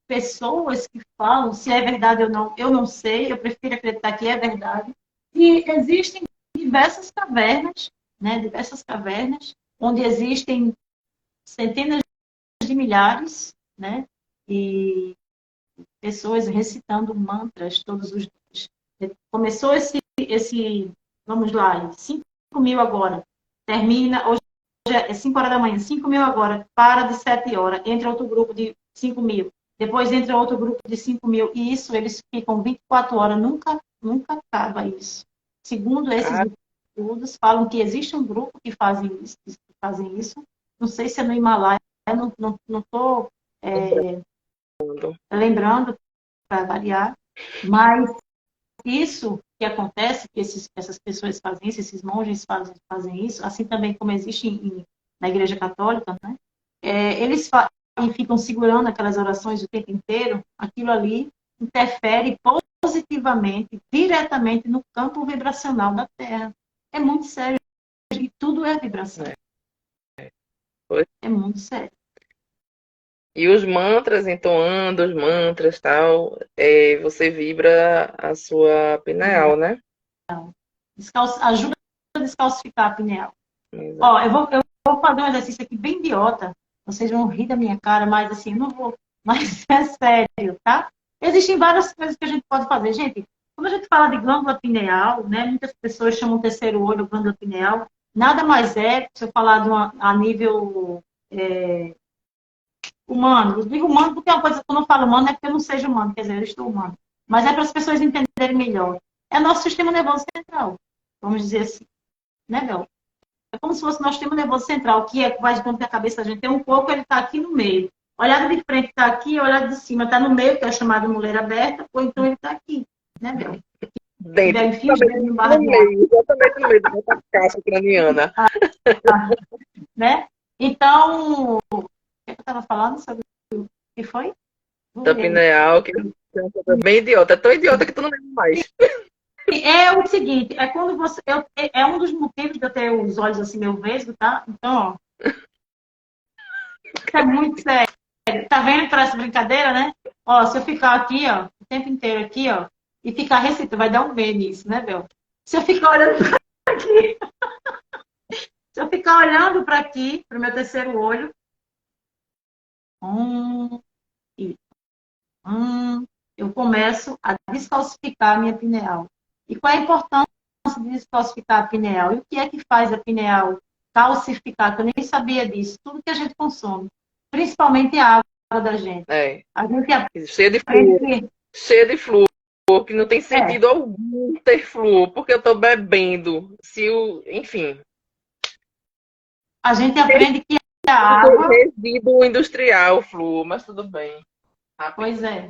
pessoas que falam se é verdade ou não, eu não sei, eu prefiro acreditar que é verdade. E existem diversas cavernas, né? Diversas cavernas, onde existem centenas de milhares, né? E pessoas recitando mantras todos os dias. Começou vamos lá, 5 mil agora, termina, hoje é 5 horas da manhã, 5 mil agora, para de 7 horas, entra outro grupo de 5 mil, depois entra outro grupo de 5 mil, e isso eles ficam 24 horas, nunca acaba isso. Segundo esses Caramba. estudos, falam que existe um grupo que fazem isso, não sei se é no Himalaia, não estou lembrando para variar, mas isso que acontece, que essas pessoas fazem isso, esses monges fazem isso, assim também como existe na Igreja Católica, né? Eles e ficam segurando aquelas orações o tempo inteiro, aquilo ali interfere positivamente, diretamente no campo vibracional da Terra. É muito sério. E tudo é vibração. Foi. É muito sério. E os mantras, entoando os mantras, tal, você vibra a sua pineal, né? Ajuda a descalcificar a pineal. Ó, Exato. eu vou fazer um exercício aqui bem idiota. Vocês vão rir da minha cara, mas assim, eu não vou. Mas é sério, tá? Existem várias coisas que a gente pode fazer. Gente, quando a gente fala de glândula pineal, né? Muitas pessoas chamam o terceiro olho glândula pineal. Nada mais é, se eu falar a nível humano. Eu digo humano porque é uma coisa que quando eu falo humano é porque eu não seja humano, quer dizer, eu estou humano. Mas é para as pessoas entenderem melhor. É nosso sistema nervoso central, vamos dizer assim, né, Bel? É como se fosse nosso sistema nervoso central, que é que vai de dentro da cabeça da gente. Tem um pouco, ele está aqui no meio. Olhado de frente está aqui, olhado de cima está no meio, que é chamado moleira aberta, ou então ele está aqui, né, Bel? Se Dentro, tiver enfim, os dedos no barra no de ar, meio, exatamente no meio da caixa craniana. né? Então, o que eu estava falando sobre o que foi? Da pineal, que é uma coisa bem idiota. É tão idiota que tu não lembra mais. É o seguinte, é quando você. É um dos motivos de eu ter os olhos assim meio vesgo, tá? Então, ó, é muito sério. Tá vendo para essa brincadeira, né? Ó, se eu ficar aqui, ó, o tempo inteiro aqui, ó, e ficar recitando, vai dar um B nisso, né, Bel? Se eu ficar olhando para aqui, se eu ficar olhando para aqui, para o meu terceiro olho, hum, e, eu começo a descalcificar a minha pineal. E qual é a importância de descalcificar a pineal? E o que é que faz a pineal calcificar? Que eu nem sabia disso. Tudo que a gente consome, principalmente a água da gente. É. A gente Cheia de flúor. aprende Cheia de flúor. Que não tem é, sentido algum ter flúor, porque eu tô bebendo. Se o, enfim. a gente aprende que a água, Resíduo industrial, flúor, mas tudo bem. Rápido. pois é.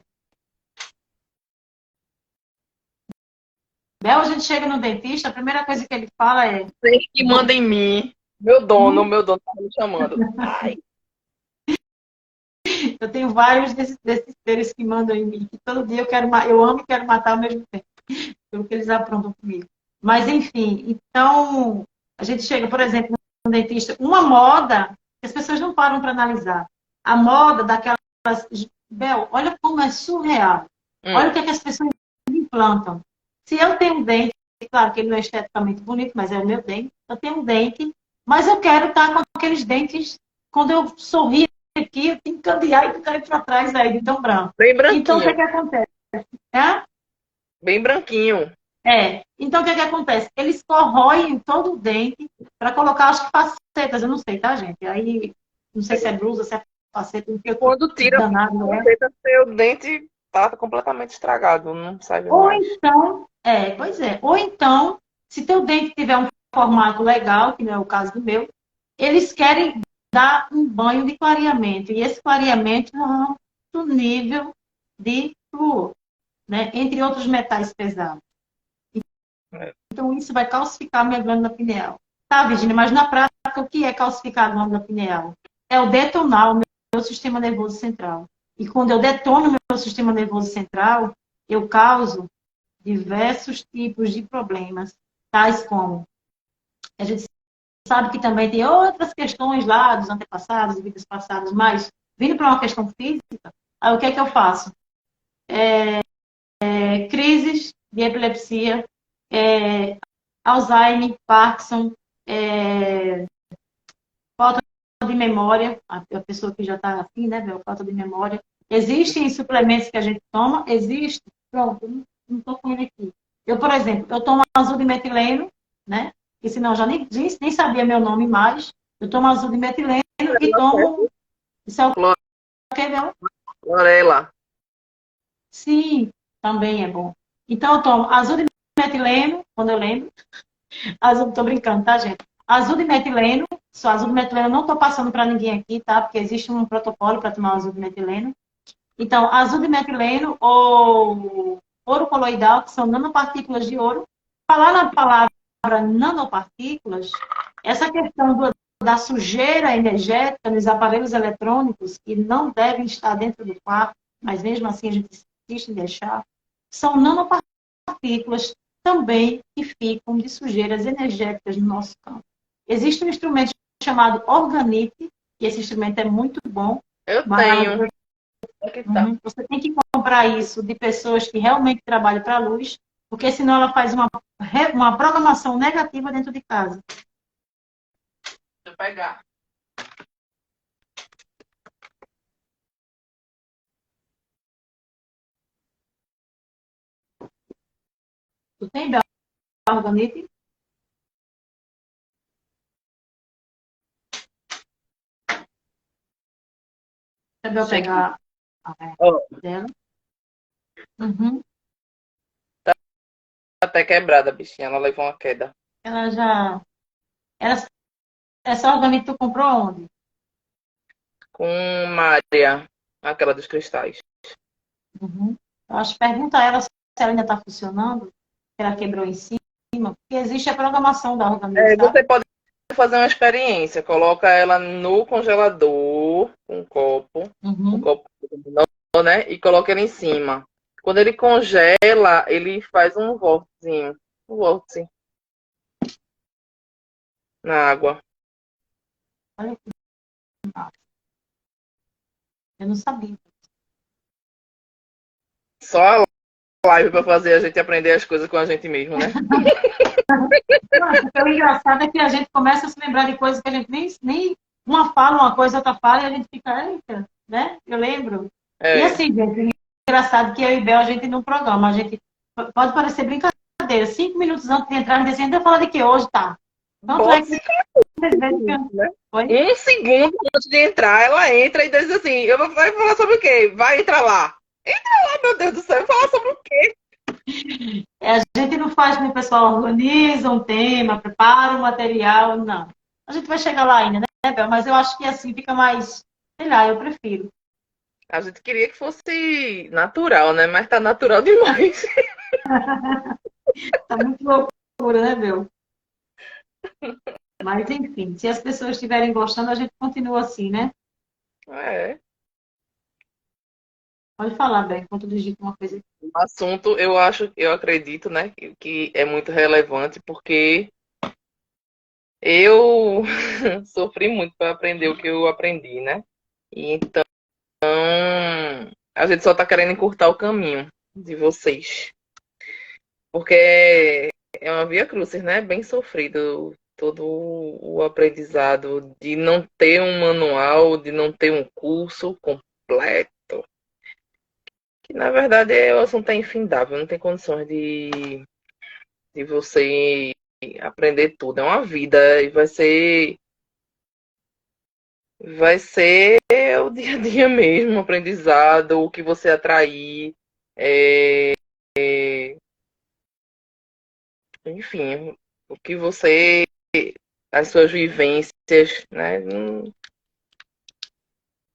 Bel, a gente chega no dentista, a primeira coisa que ele fala é: Vocês que manda em mim. Meu dono tá me chamando. Ai. eu tenho vários desses seres que mandam em mim, que todo dia eu amo e quero matar ao mesmo tempo, pelo que eles aprontam comigo. Mas, enfim, então, a gente chega, por exemplo, no dentista, uma moda que as pessoas não param para analisar. A moda daquelas. Bel, olha como é surreal. Olha o que, é que as pessoas implantam. Se eu tenho um dente, claro que ele não é esteticamente bonito, mas é o meu dente, eu tenho um dente, mas eu quero estar com aqueles dentes, quando eu sorrir aqui, eu tenho que cambiar e cair para trás aí, de tão branco. Bem Então, o que, é branquinho. que acontece? É? Bem branquinho. Então, o que, é que acontece? Eles corroem todo o dente para colocar, acho que facetas, eu não sei, tá, gente? Aí, não sei se é blusa, se é faceta, não sei o Quando que tira danado é. você, seu dente tá completamente estragado, não serve Ou mais. então, pois é. Ou então, se teu dente tiver um formato legal, que não é o caso do meu, eles querem dar um banho de clareamento. E esse clareamento é um alto nível de flúor, né? Entre outros metais pesados. É. Então, isso vai calcificar a minha glândula pineal. Tá, Virginia? Mas na prática, o que é calcificar a glândula pineal? É o detonar o meu sistema nervoso central. E quando eu detono o meu sistema nervoso central, eu causo diversos tipos de problemas, tais como a gente sabe que também tem outras questões lá dos antepassados, de vidas passadas, mas vindo para uma questão física, aí o que é que eu faço? Crises de epilepsia, Alzheimer, Parkinson, falta de memória, a pessoa que já está assim, né, falta de memória. Existem suplementos que a gente toma? Existe. Pronto, não estou com ele aqui. Eu, por exemplo, eu tomo azul de metileno, né? Que senão eu já nem sabia meu nome mais. Eu tomo azul de metileno e tomo. Isso é o que, meu? Clorela. Sim, também é bom. Então eu tomo azul de metileno, quando eu lembro. Azul, tô brincando, tá, gente? Azul de metileno. Só azul de metileno eu não estou passando para ninguém aqui, tá? Porque existe um protocolo para tomar azul de metileno. Então, azul de metileno ou ouro coloidal, que são nanopartículas de ouro. Falar na palavra nanopartículas, essa questão da sujeira energética nos aparelhos eletrônicos, que não devem estar dentro do quarto, mas mesmo assim a gente insiste em deixar, são nanopartículas também que ficam de sujeiras energéticas no nosso campo. Existe um instrumento chamado Organite, e esse instrumento é muito bom, Eu Mas tenho. Aqui tá. você tem que comprar isso de pessoas que realmente trabalham para a luz, porque senão ela faz uma programação negativa dentro de casa. Deixa eu pegar. Tu tem organite? Deixa eu Cheguei. pegar a Ó, dela. Uhum. tá até quebrada, bichinha. Ela levou uma queda. Ela já. Ela, essa organite tu comprou onde? Com Mária, aquela dos cristais. Uhum. Eu acho que pergunta a ela se ela ainda está funcionando, se ela quebrou em cima, porque existe a programação da organite, É, sabe? você pode fazer uma experiência. Coloca ela no congelador, um Uhum. copo, né? E coloca ele em cima. Quando ele congela, ele faz um vórtice, um vórtice na água. Olha que massa. Eu não sabia. Só a live para fazer a gente aprender as coisas com a gente mesmo, né? Não, porque o engraçado é que a gente começa a se lembrar de coisas que a gente nem uma fala uma coisa, outra fala, e a gente fica, eita, né? Eu lembro. E É. assim, gente, engraçado que eu e Bel, a gente não programa, a gente pode parecer brincadeira, 5 minutos antes de entrar, a gente diz, ainda falar de que hoje, tá? Tanto é Bota que às vezes né? foi. Um segundo antes de entrar, ela entra e diz assim: eu vou falar sobre o quê? Vai entrar lá. Entra lá, meu Deus do céu, falar sobre o quê? A gente não faz como o pessoal organiza um tema, prepara um material, não. A gente vai chegar lá ainda, né, Bel? Mas eu acho que assim fica mais, sei lá, eu prefiro. A gente queria que fosse natural, né? Mas tá natural demais. Tá muito loucura, né, Bel? Mas, enfim, se as pessoas estiverem gostando, a gente continua assim, né? É. Pode falar, Bel, enquanto eu digito uma coisa aqui. O assunto, eu acho, eu acredito, né, que é muito relevante, porque eu sofri muito para aprender o que eu aprendi, né? E então, a gente só tá querendo encurtar o caminho de vocês. Porque é uma via crucis, né? Bem sofrido todo o aprendizado de não ter um manual, de não ter um curso completo. Que na verdade o assunto é infindável, não tem condições de você aprender tudo. É uma vida e vai ser o dia a dia mesmo, o aprendizado, o que você atrair, é, enfim, o que você as suas vivências, né?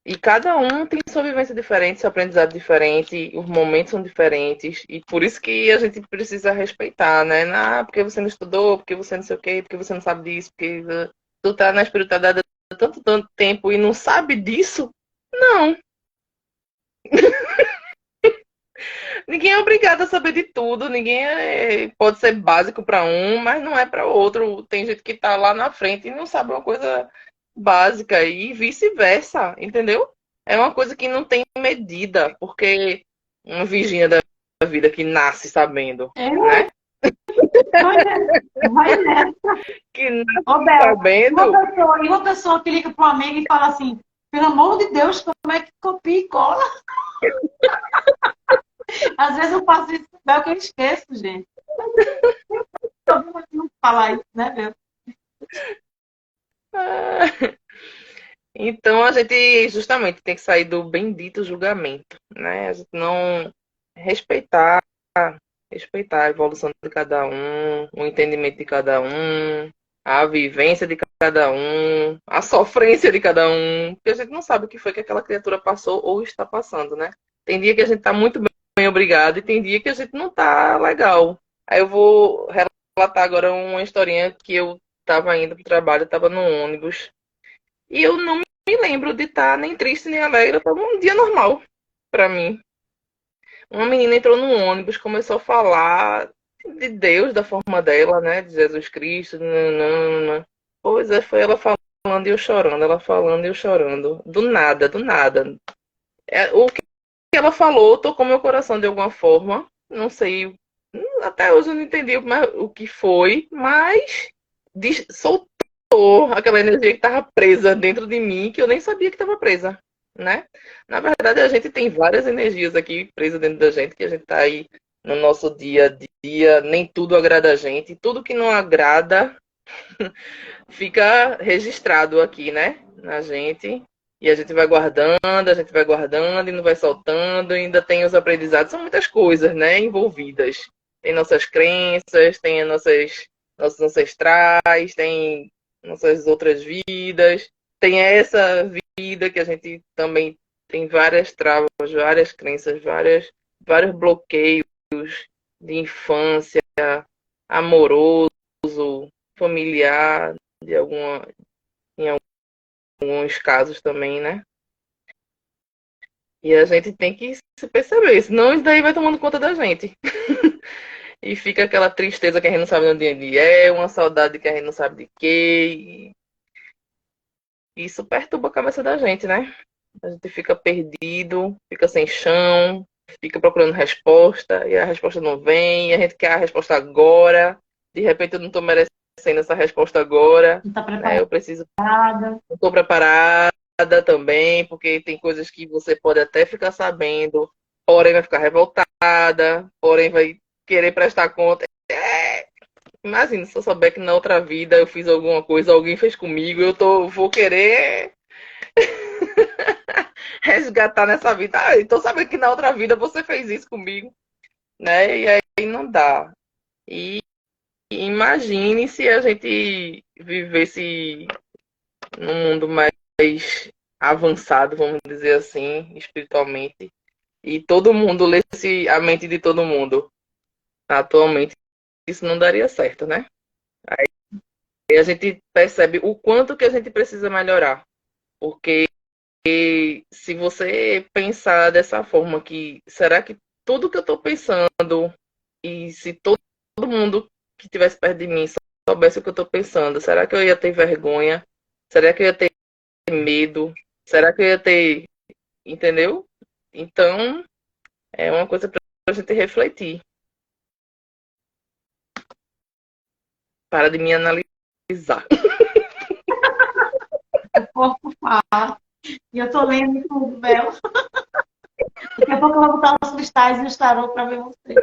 E cada um tem sua vivência diferente, seu aprendizado diferente, os momentos são diferentes, e por isso que a gente precisa respeitar, né? Ah, porque você não estudou, porque você não sei o quê, porque você não sabe disso, porque tu tá na espiritualidade há tanto tempo e não sabe disso? Não. Ninguém é obrigado a saber de tudo, ninguém pode ser básico para um, mas não é para outro. Tem gente que tá lá na frente e não sabe uma coisa básica e vice-versa, entendeu? É uma coisa que não tem medida, porque uma Virgínia da vida que nasce sabendo, É, né? vai nessa. Que nasce Ô, Bel, sabendo, e uma pessoa que liga para um amigo e fala assim, pelo amor de Deus, como é que copia e cola? Às vezes eu faço isso, Bel, que eu esqueço, gente. Eu não falar isso, né, Bel? então a gente justamente tem que sair do bendito julgamento, né? A gente não respeitar, respeitar a evolução de cada um, o entendimento de cada um, a vivência de cada um, a sofrência de cada um, porque a gente não sabe o que foi que aquela criatura passou ou está passando, né? Tem dia que a gente está muito bem, obrigado, e tem dia que a gente não está legal. Aí eu vou relatar agora uma historinha que eu estava indo para o trabalho, estava no ônibus, e eu não me lembro de estar nem triste nem alegre, estava um dia normal para mim. Uma menina entrou no ônibus, começou a falar de Deus, da forma dela, né? De Jesus Cristo. Nananana. Pois é, foi ela falando falando e eu chorando, ela falando e eu chorando. Do nada, do nada. O que ela falou tocou meu coração de alguma forma. Não sei, até hoje eu não entendi o que foi, mas soltou aquela energia que estava presa dentro de mim, que eu nem sabia que estava presa, né? Na verdade, a gente tem várias energias aqui presas dentro da gente, que a gente está aí no nosso dia a dia, nem tudo agrada a gente, tudo que não agrada fica registrado aqui, né, na gente. E a gente vai guardando e não vai soltando, e ainda tem os aprendizados, são muitas coisas, né, envolvidas. Tem nossas crenças, tem nossos ancestrais, tem nossas outras vidas, tem essa vida que a gente também tem várias travas, várias crenças, vários bloqueios de infância, amoroso, familiar, em alguns casos também, né? E a gente tem que se perceber, senão isso daí vai tomando conta da gente. E fica aquela tristeza que a gente não sabe onde ele é, uma saudade que a gente não sabe de quê. E isso perturba a cabeça da gente, né? A gente fica perdido, fica sem chão, fica procurando resposta, e a resposta não vem, e a gente quer a resposta agora. De repente eu não estou merecendo essa resposta agora, Não está né? preparada. Eu preciso, não estou preparada também, porque tem coisas que você pode até ficar sabendo, porém vai ficar revoltada, porém vai querer prestar conta. Imagina, se eu souber que na outra vida eu fiz alguma coisa, alguém fez comigo, vou querer resgatar nessa vida. Ah, então sabendo que na outra vida você fez isso comigo, né? E aí não dá. E imagine se a gente vivesse num mundo mais avançado, vamos dizer assim, espiritualmente, e todo mundo lesse a mente de todo mundo. Atualmente, isso não daria certo, né? Aí a gente percebe o quanto que a gente precisa melhorar. Porque se você pensar dessa forma que será que tudo que eu estou pensando e se todo mundo que estivesse perto de mim soubesse o que eu estou pensando, será que eu ia ter vergonha? Será que eu ia ter medo? Será que eu ia ter, entendeu? Então, é uma coisa para a gente refletir. Para de me analisar. O corpo fala. E eu tô lendo tudo, Bela. Daqui a pouco eu vou botar os cristais e os tarô para ver você.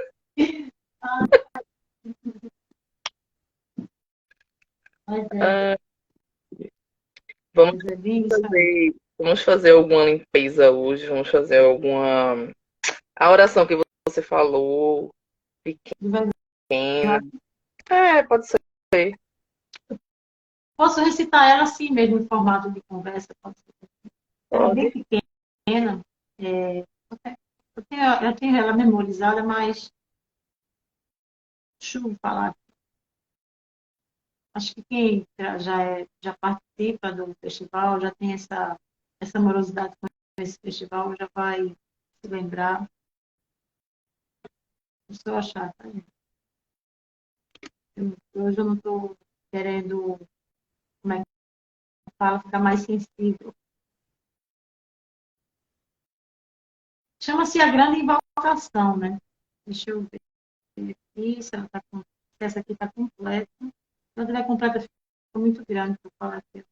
Mas Ah, vamos é isso aí. vamos fazer alguma limpeza hoje, vamos fazer alguma. A oração que você falou, De verdade. pequena. É, pode ser. Posso recitar ela assim mesmo, em formato de conversa. Pode ser. Ela é bem Pode. pequena. É, eu tenho ela memorizada, mas deixa eu falar. Acho que quem já participa do festival, já tem essa morosidade com esse festival, já vai se lembrar. Deixa eu achar, tá? Hoje eu não estou querendo, como é que fala, ficar mais sensível. Chama-se a grande invocação, né? Deixa eu ver aqui se, se essa aqui está completa. Se não estiver completa, fica muito grande para falar aqui.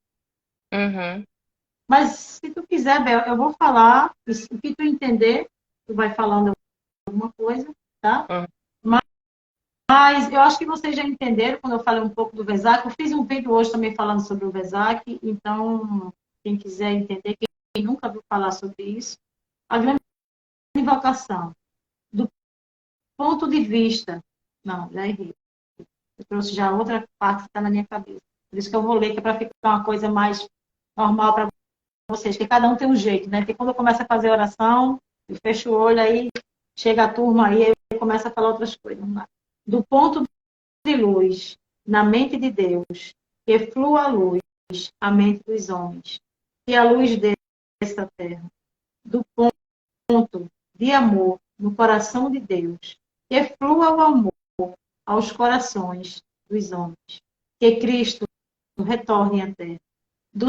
Uhum. Mas se tu quiser, Bel, eu vou falar, o que tu entender, tu vai falando alguma coisa, tá? Uhum. Mas eu acho que vocês já entenderam quando eu falei um pouco do Vesac. Eu fiz um vídeo hoje também falando sobre o Vesac, então, quem quiser entender, quem nunca viu falar sobre isso, a grande invocação, do ponto de vista. Não, já errei. Eu trouxe já outra parte que está na minha cabeça. Por isso que eu vou ler, que é para ficar uma coisa mais normal para vocês, que cada um tem um jeito, né? Porque quando eu começo a fazer oração, eu fecho o olho, aí chega a turma aí, eu começo a falar outras coisas. Do ponto de luz na mente de Deus, que flua a luz à mente dos homens, e a luz desta terra, do ponto de amor no coração de Deus, que flua o amor aos corações dos homens, que Cristo retorne à terra, do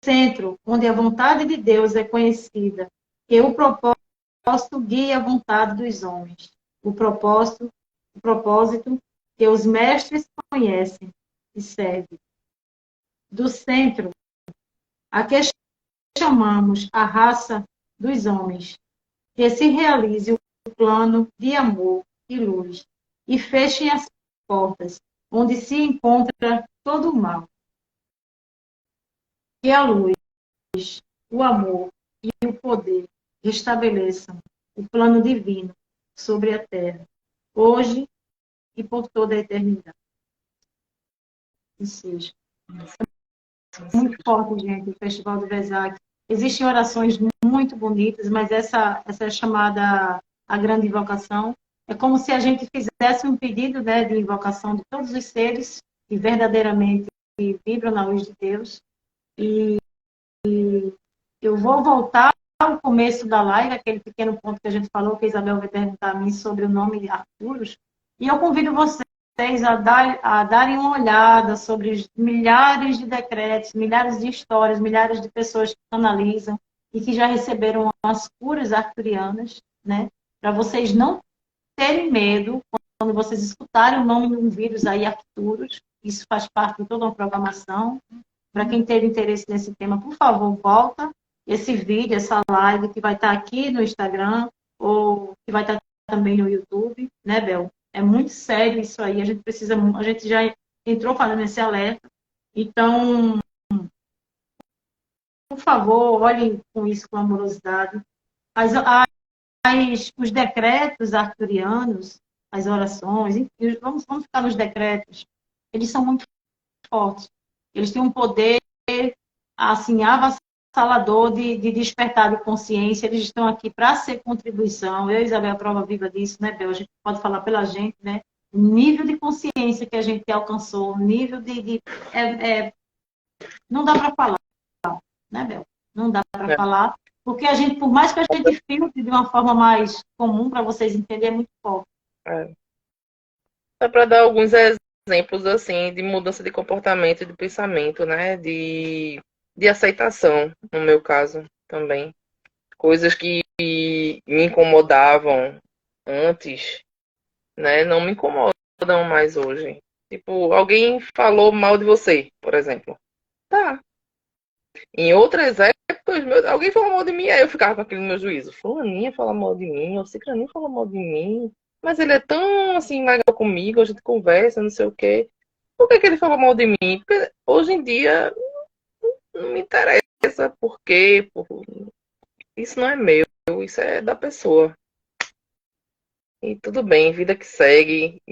centro, onde a vontade de Deus é conhecida, que o propósito guia a vontade dos homens. O propósito que os mestres conhecem e servem. Do centro, a que chamamos a raça dos homens, que se realize o plano de amor e luz, e fechem as portas, onde se encontra todo o mal. Que a luz, o amor e o poder restabeleçam o plano divino sobre a terra, hoje e por toda a eternidade. Ou seja, muito forte, gente, o Festival do Vesak. Existem orações muito bonitas, mas essa é chamada a grande invocação. É como se a gente fizesse um pedido, né, de invocação de todos os seres que verdadeiramente vibram na luz de Deus. E eu vou voltar ao começo da live, aquele pequeno ponto que a gente falou, que a Isabel vai perguntar a mim sobre o nome de Arturos. E eu convido vocês a darem uma olhada sobre os milhares de decretos, milhares de histórias, milhares de pessoas que analisam e que já receberam as curas arturianas, né? Para vocês não terem medo quando vocês escutarem o nome de um vírus aí, Arturos. Isso faz parte de toda uma programação. Para quem teve interesse nesse tema, por favor, volta esse vídeo, essa live que vai estar aqui no Instagram ou que vai estar também no YouTube, né, Bel? É muito sério isso aí, a gente já entrou fazendo esse alerta. Então, por favor, olhem com isso com amorosidade. Os decretos arturianos, as orações, enfim, vamos ficar nos decretos, eles são muito fortes. Eles têm um poder, assim, avassalador de despertar de consciência. Eles estão aqui para ser contribuição. Eu e Isabel, a prova viva disso, né, Bel? A gente pode falar pela gente, né? O nível de consciência que a gente alcançou, o nível não dá para falar, né, Bel? Não dá para falar, porque a gente, por mais que a gente filtre de uma forma mais comum para vocês entenderem, é muito forte. Só para dar alguns exemplos assim de mudança de comportamento e de pensamento, né? De aceitação, no meu caso também. Coisas que me incomodavam antes, né? Não me incomodam mais hoje. Tipo, alguém falou mal de você, por exemplo. Tá. Em outras épocas, alguém falou mal de mim, aí eu ficava com aquele meu juízo. Fulaninha fala mal de mim, ou Cicraninha fala mal de mim. Mas ele é tão, assim, legal comigo, a gente conversa, não sei o quê. Por que ele falou mal de mim? Porque hoje em dia não me interessa por quê. Isso não é meu, isso é da pessoa. E tudo bem, vida que segue.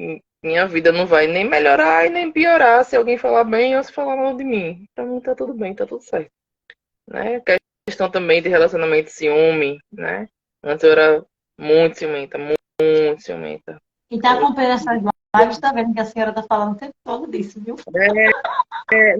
Minha vida não vai nem melhorar e nem piorar se alguém falar bem ou se falar mal de mim. Pra mim tá tudo bem, tá tudo certo. Né? Questão também de relacionamento de ciúme, né? Antes eu era muito ciumenta, muito ciumenta. Quem está acompanhando essas lives está vendo que a senhora está falando o tempo todo disso, viu?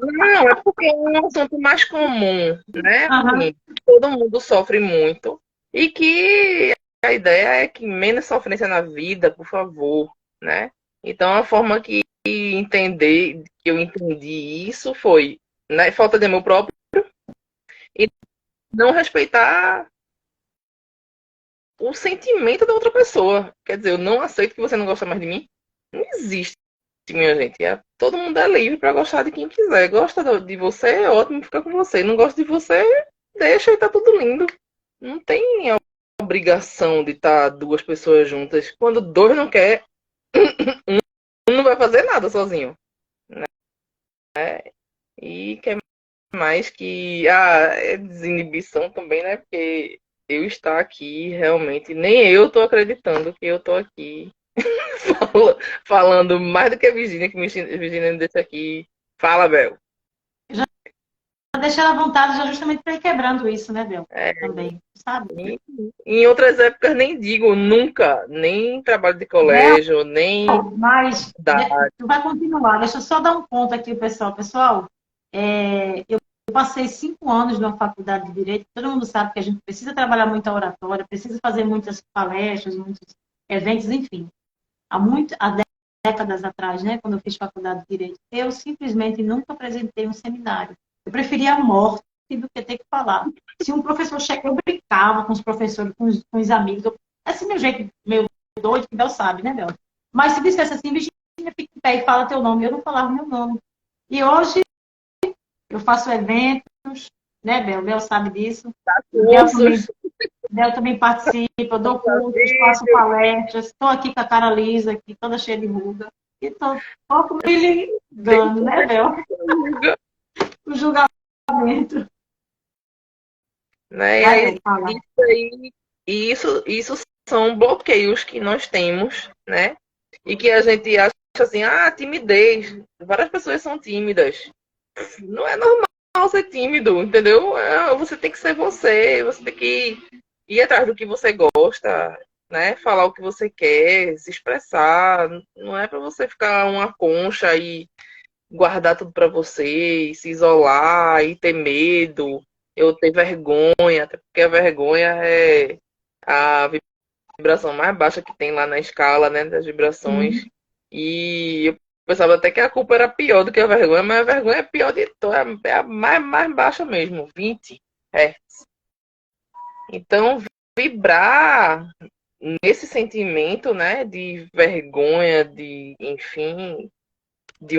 Não, é porque é um assunto mais comum, né? Assim, todo mundo sofre muito e que a ideia é que menos sofrência na vida, por favor, né? Então a forma que eu entendi isso foi, né, falta de amor próprio e não respeitar o sentimento da outra pessoa. Quer dizer, eu não aceito que você não gosta mais de mim. Não existe, minha gente. Todo mundo é livre para gostar de quem quiser. Gosta de você, é ótimo, fica com você. Não gosta de você, deixa e tá tudo lindo. Não tem a obrigação de estar duas pessoas juntas. Quando dois não quer, um não vai fazer nada sozinho. Né? E quer mais que é desinibição também, né? Porque eu estar aqui, realmente, nem eu tô acreditando que eu tô aqui falando mais do que a Virginia, que a Virginia me deixa aqui. Fala, Bel. Já deixar à vontade, já justamente para ir quebrando isso, né, Bel? Também, sabe? Em outras épocas, nem digo nunca, nem trabalho de colégio, nem. Mas tu vai continuar. Deixa eu só dar um ponto aqui, pessoal. Pessoal, eu passei 5 anos numa faculdade de Direito. Todo mundo sabe que a gente precisa trabalhar muita oratória, precisa fazer muitas palestras, muitos eventos, enfim. Há décadas atrás, né, quando eu fiz faculdade de Direito, eu simplesmente nunca apresentei um seminário. Eu preferia a morte do que ter que falar. Se um professor chega, eu brincava com os professores, com os amigos. Esse meu jeito, meu doido, que Bel sabe, né, Bel? Mas se dissesse assim, Virginia, fica em pé e fala teu nome, eu não falava meu nome. E hoje eu faço eventos, né, Bel? Bel sabe disso. Cursos, Bel também participa, eu dou cursos, faço palestras, estou aqui com a cara lisa, aqui, toda cheia de ruga. E estou me ligando, né, Bel? O julgamento. né? E Vai, aí, Bel, fala. isso aí, isso são bloqueios que nós temos, né? E que a gente acha assim, timidez. Várias pessoas são tímidas. Não é normal ser tímido, entendeu? Você tem que ser você tem que ir atrás do que você gosta, né? Falar o que você quer, se expressar. Não é para você ficar uma concha e guardar tudo para você, e se isolar e ter medo, eu ter vergonha, até porque a vergonha é a vibração mais baixa que tem lá na escala, né, das vibrações. Sim. E eu pensava até que a culpa era pior do que a vergonha, mas a vergonha é pior de todas, é a mais baixa mesmo, 20 Hz. Então, vibrar nesse sentimento, né, de vergonha, de, enfim, de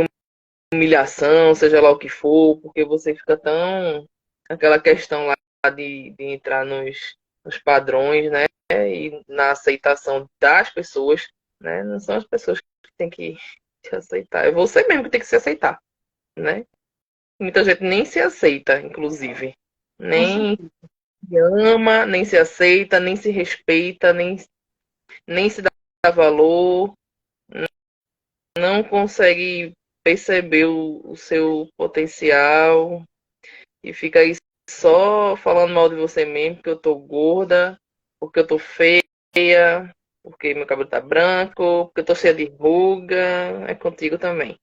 humilhação, seja lá o que for, porque você fica tão. Aquela questão lá de entrar nos padrões, né? E na aceitação das pessoas, né? Não são as pessoas que têm que te aceitar. É você mesmo que tem que se aceitar, né? Muita gente nem se aceita, inclusive. Com Nem certeza. se ama, nem se aceita, nem se respeita, nem se dá valor, não consegue perceber o seu potencial e fica aí só falando mal de você mesmo, porque eu tô gorda, porque eu tô feia, porque meu cabelo tá branco, porque eu tô cheia de ruga. É contigo também.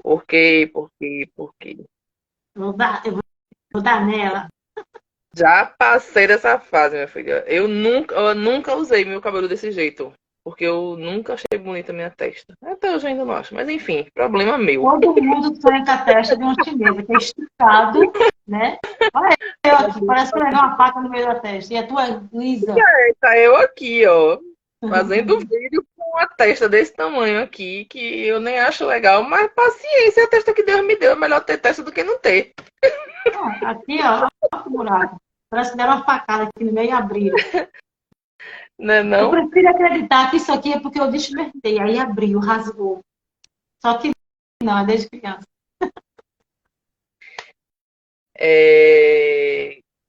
Por quê? Por quê? Por quê? Vou dar nela. Já passei dessa fase, minha filha. Eu nunca usei meu cabelo desse jeito. Porque eu nunca achei bonita a minha testa. Até hoje eu ainda não acho. Mas enfim, problema meu. Todo mundo sonha com a testa de uma chinesa, que é esticado, né? Olha eu aqui, parece que eu levei uma faca no meio da testa. E a tua é lisa. Tá eu aqui, ó, fazendo vídeo com uma testa desse tamanho aqui, que eu nem acho legal, mas paciência, a testa que Deus me deu, é melhor ter testa do que não ter. Aqui, ó, olha o buraco. Parece que deram uma facada aqui no meio e abriram. Né Eu não? prefiro acreditar que isso aqui é porque eu despertei, aí abriu, rasgou. Só que não, é desde criança.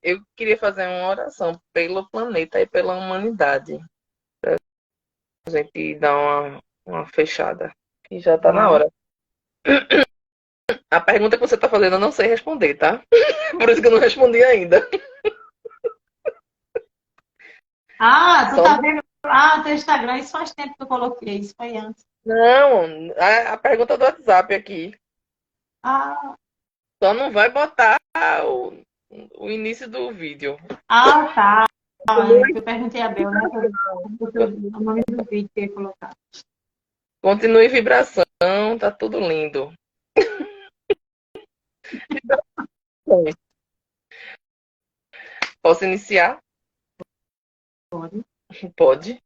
Eu queria fazer uma oração pelo planeta e pela humanidade. A gente dar uma fechada. E já tá na Vai. hora. A pergunta que você tá fazendo eu não sei responder, tá? Por isso que eu não respondi ainda. Ah, tu Só tá vendo? Ah, teu Instagram, isso faz tempo que eu coloquei, isso foi antes. não, a pergunta do WhatsApp aqui. Ah, Só não vai botar o, o início do vídeo. tá. É, que Continue, eu perguntei a Bel, né? O nome do vídeo que eu ia colocar. continue em vibração, tá tudo lindo. Posso iniciar? Pode. Pode.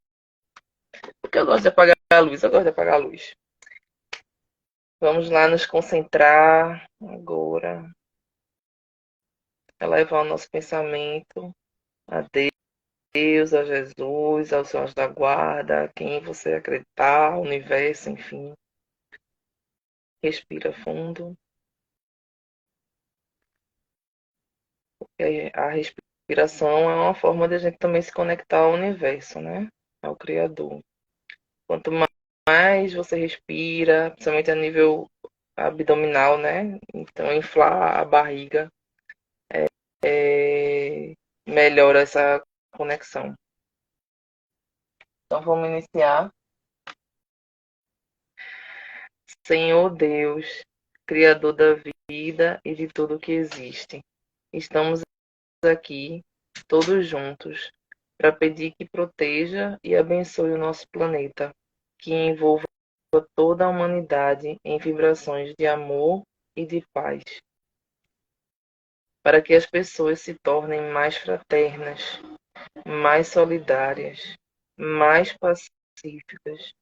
Porque eu gosto de apagar a luz, eu gosto de apagar a luz. Vamos lá nos concentrar agora. Elevar o nosso pensamento a Deus, a Jesus, aos anjos da guarda, a quem você acreditar, ao universo, enfim. Respira fundo. A respiração é uma forma de a gente também se conectar ao universo, né? Ao Criador. Quanto mais você respira, principalmente a nível abdominal, né? Então, inflar a barriga melhora essa conexão. Então, vamos iniciar. Senhor Deus, Criador da vida e de tudo que existe, estamos aqui, todos juntos, para pedir que proteja e abençoe o nosso planeta, que envolva toda a humanidade em vibrações de amor e de paz. para que as pessoas se tornem mais fraternas, mais solidárias, mais pacíficas.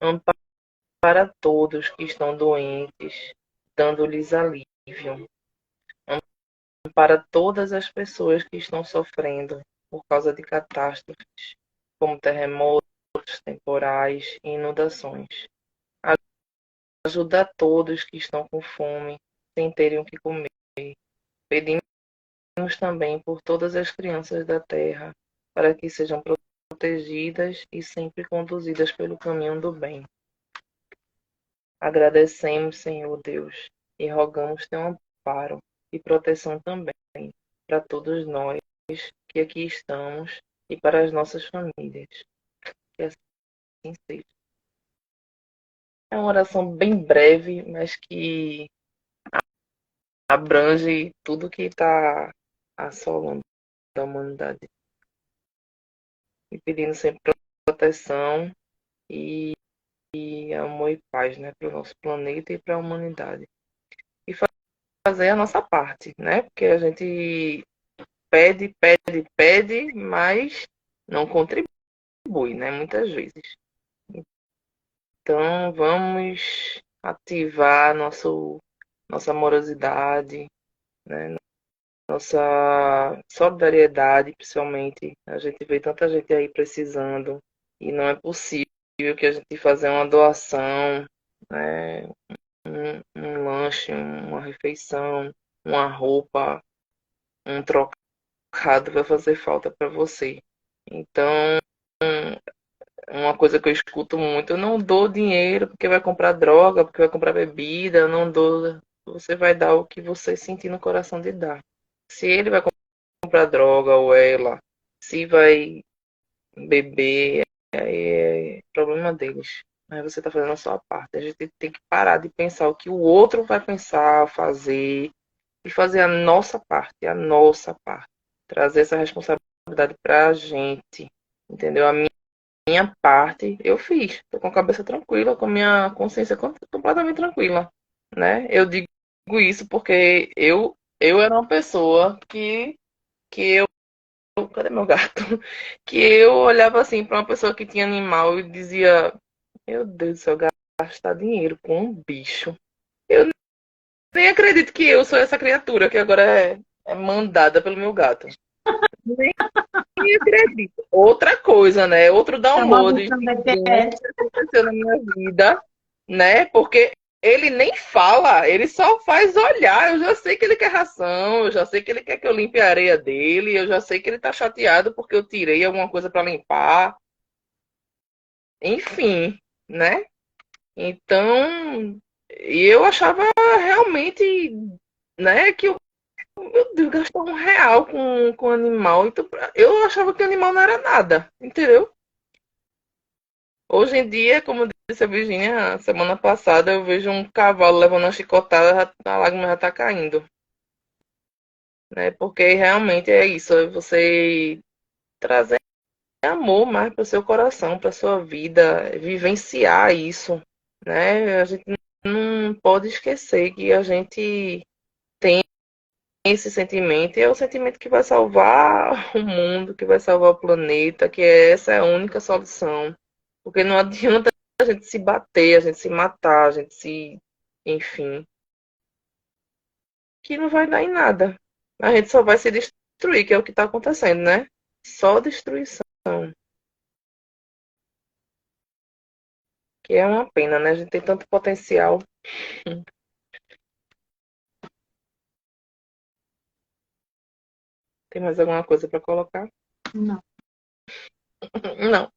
Ampara todos que estão doentes, dando-lhes alívio. Ampara todas as pessoas que estão sofrendo por causa de catástrofes, como terremotos temporais e inundações. Ajuda a todos que estão com fome, sem terem o que comer. Pedimos também por todas as crianças da terra, para que sejam protegidas e sempre conduzidas pelo caminho do bem. Agradecemos, Senhor Deus, e rogamos teu amparo e proteção também para todos nós que aqui estamos e para as nossas famílias. Que assim seja. É uma oração bem breve, mas que abrange tudo que está assolando a humanidade. E pedindo sempre proteção e amor e paz, né, para o nosso planeta e para a humanidade. E fazer a nossa parte, né? Porque a gente pede, pede, pede, mas não contribui, né? Muitas vezes. Então, vamos ativar nossa amorosidade, né? Nossa solidariedade, principalmente. A gente vê tanta gente aí precisando e não é possível que a gente fazer uma doação, né? Um lanche, uma refeição, uma roupa, um trocado vai fazer falta para você. Então, uma coisa que eu escuto muito, eu não dou dinheiro porque vai comprar droga, porque vai comprar bebida, eu não dou. Você vai dar o que você sentir no coração de dar. Se ele vai comprar droga ou ela, se vai beber, é problema deles. Aí você está fazendo a sua parte. A gente tem que parar de pensar o que o outro vai pensar, fazer, e fazer a nossa parte, a nossa parte. Trazer essa responsabilidade para a gente, entendeu? A minha parte eu fiz. Estou com a cabeça tranquila, com a minha consciência completamente tranquila, né? Eu digo isso porque eu era uma pessoa que eu cadê meu gato? Que eu olhava assim para uma pessoa que tinha animal e dizia, meu Deus do céu, gastar dinheiro com um bicho. Eu nem acredito que eu sou essa criatura que agora é mandada pelo meu gato. Nem acredito. Outra coisa, né? Outro Chamando download também gigante que aconteceu na minha vida, né? Porque ele nem fala, ele só faz olhar. Eu já sei que ele quer ração, eu já sei que ele quer que eu limpe a areia dele, eu já sei que ele tá chateado porque eu tirei alguma coisa para limpar. Enfim, né? Então, eu achava realmente, né, que meu Deus, gastar R$ 1 com animal. Então, eu achava que animal não era nada, entendeu? Hoje em dia, como disse a Virginia, semana passada, eu vejo um cavalo levando uma chicotada, a lágrima já tá caindo. Né? Porque realmente é isso, é você trazer amor mais para o seu coração, para sua vida, vivenciar isso. Né? A gente não pode esquecer que a gente tem esse sentimento, e é o sentimento que vai salvar o mundo, que vai salvar o planeta, que essa é a única solução. Porque não adianta a gente se bater, a gente se matar, a gente se. Enfim, que não vai dar em nada. A gente só vai se destruir, que é o que está acontecendo, né? Só destruição. Que é uma pena, né? A gente tem tanto potencial. Tem mais alguma coisa para colocar? não. Não.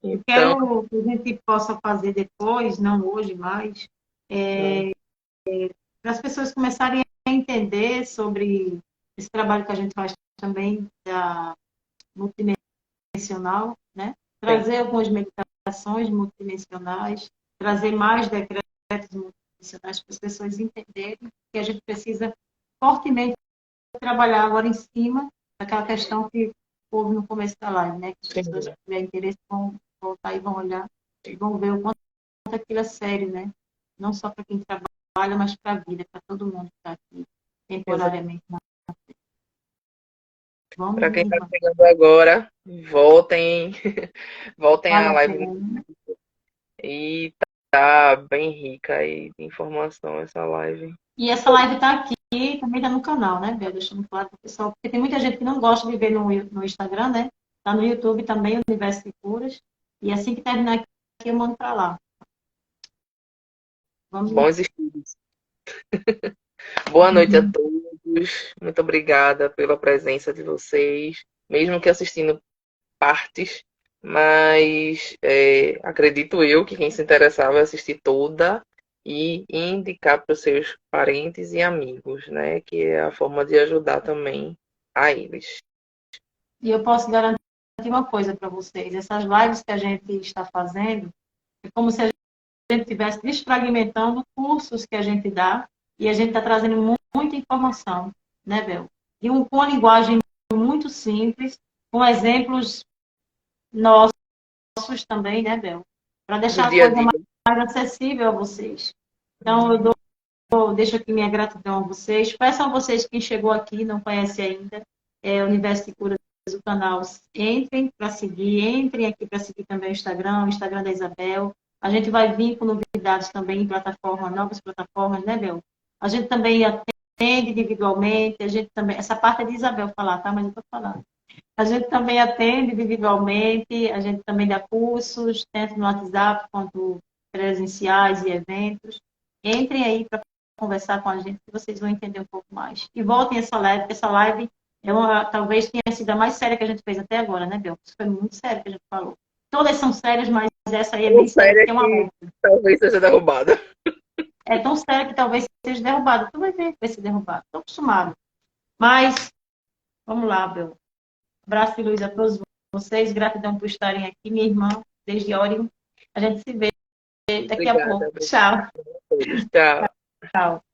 Eu Então, quero que a gente possa fazer depois, não hoje mais, para as pessoas começarem a entender sobre esse trabalho que a gente faz também da multidimensional, né? sim. Trazer algumas meditações multidimensionais, trazer mais decretos multidimensionais para as pessoas entenderem que a gente precisa fortemente trabalhar agora em cima daquela questão que houve no começo da live, né? Que as Sim. pessoas que tiverem interesse vão voltar e vão olhar e vão ver o quanto aquilo é sério, né? Não só para quem trabalha mas para a vida, para todo mundo que está aqui temporariamente. Vamos, Para quem minha está irmã. chegando agora, voltem, voltem Vale à a live pena. e tá bem rica aí de informação essa live. E essa live está aqui, também está no canal, né, Bel? Deixando claro para o pessoal, porque tem muita gente que não gosta de ver no Instagram, né? Está no YouTube também, Universo de Curas. E assim que terminar aqui, eu mando para lá. Vamos lá. Bons estudos. Boa noite a Uhum. todos. Muito obrigada pela presença de vocês, mesmo que assistindo partes, mas acredito eu que quem se interessar vai assistir toda e indicar para os seus parentes e amigos, né? Que é a forma de ajudar também a eles. E eu posso garantir uma coisa para vocês: essas lives que a gente está fazendo, é como se a gente estivesse desfragmentando cursos que a gente dá e a gente está trazendo muita informação, né, Bel? E com uma linguagem muito simples, com exemplos nossos também, né, Bel? Para Do deixar a dia a coisa dia. mais acessível a vocês. Então, deixo aqui minha gratidão a vocês. Peço a vocês, quem chegou aqui não conhece ainda, Universo de Curas, o canal, entrem para seguir, entrem aqui para seguir também o Instagram da Isabel. A gente vai vir com novidades também em plataformas, novas plataformas, né, Bel? A gente também atende individualmente, a gente também, essa parte é de Isabel falar, tá? Mas eu estou falando. A gente também atende individualmente, a gente também dá cursos, tanto no WhatsApp quanto presenciais e eventos. Entrem aí para conversar com a gente, que vocês vão entender um pouco mais. E voltem essa live, porque essa live talvez tenha sido a mais séria que a gente fez até agora, né, Bel? Isso foi muito sério que a gente falou. Todas são sérias, mas essa aí é Ou bem séria, série porque é um que alerta. talvez seja derrubada. É tão séria que talvez seja derrubada. Tu vai ver que vai ser derrubada. Estou acostumado. Mas, vamos lá, Bel. Abraço e luz a todos vocês. Gratidão por estarem aqui, minha irmã, desde Órigo. A gente se vê daqui a Obrigada, pouco. obrigada Tchau. a todos. Tchau. Tchau.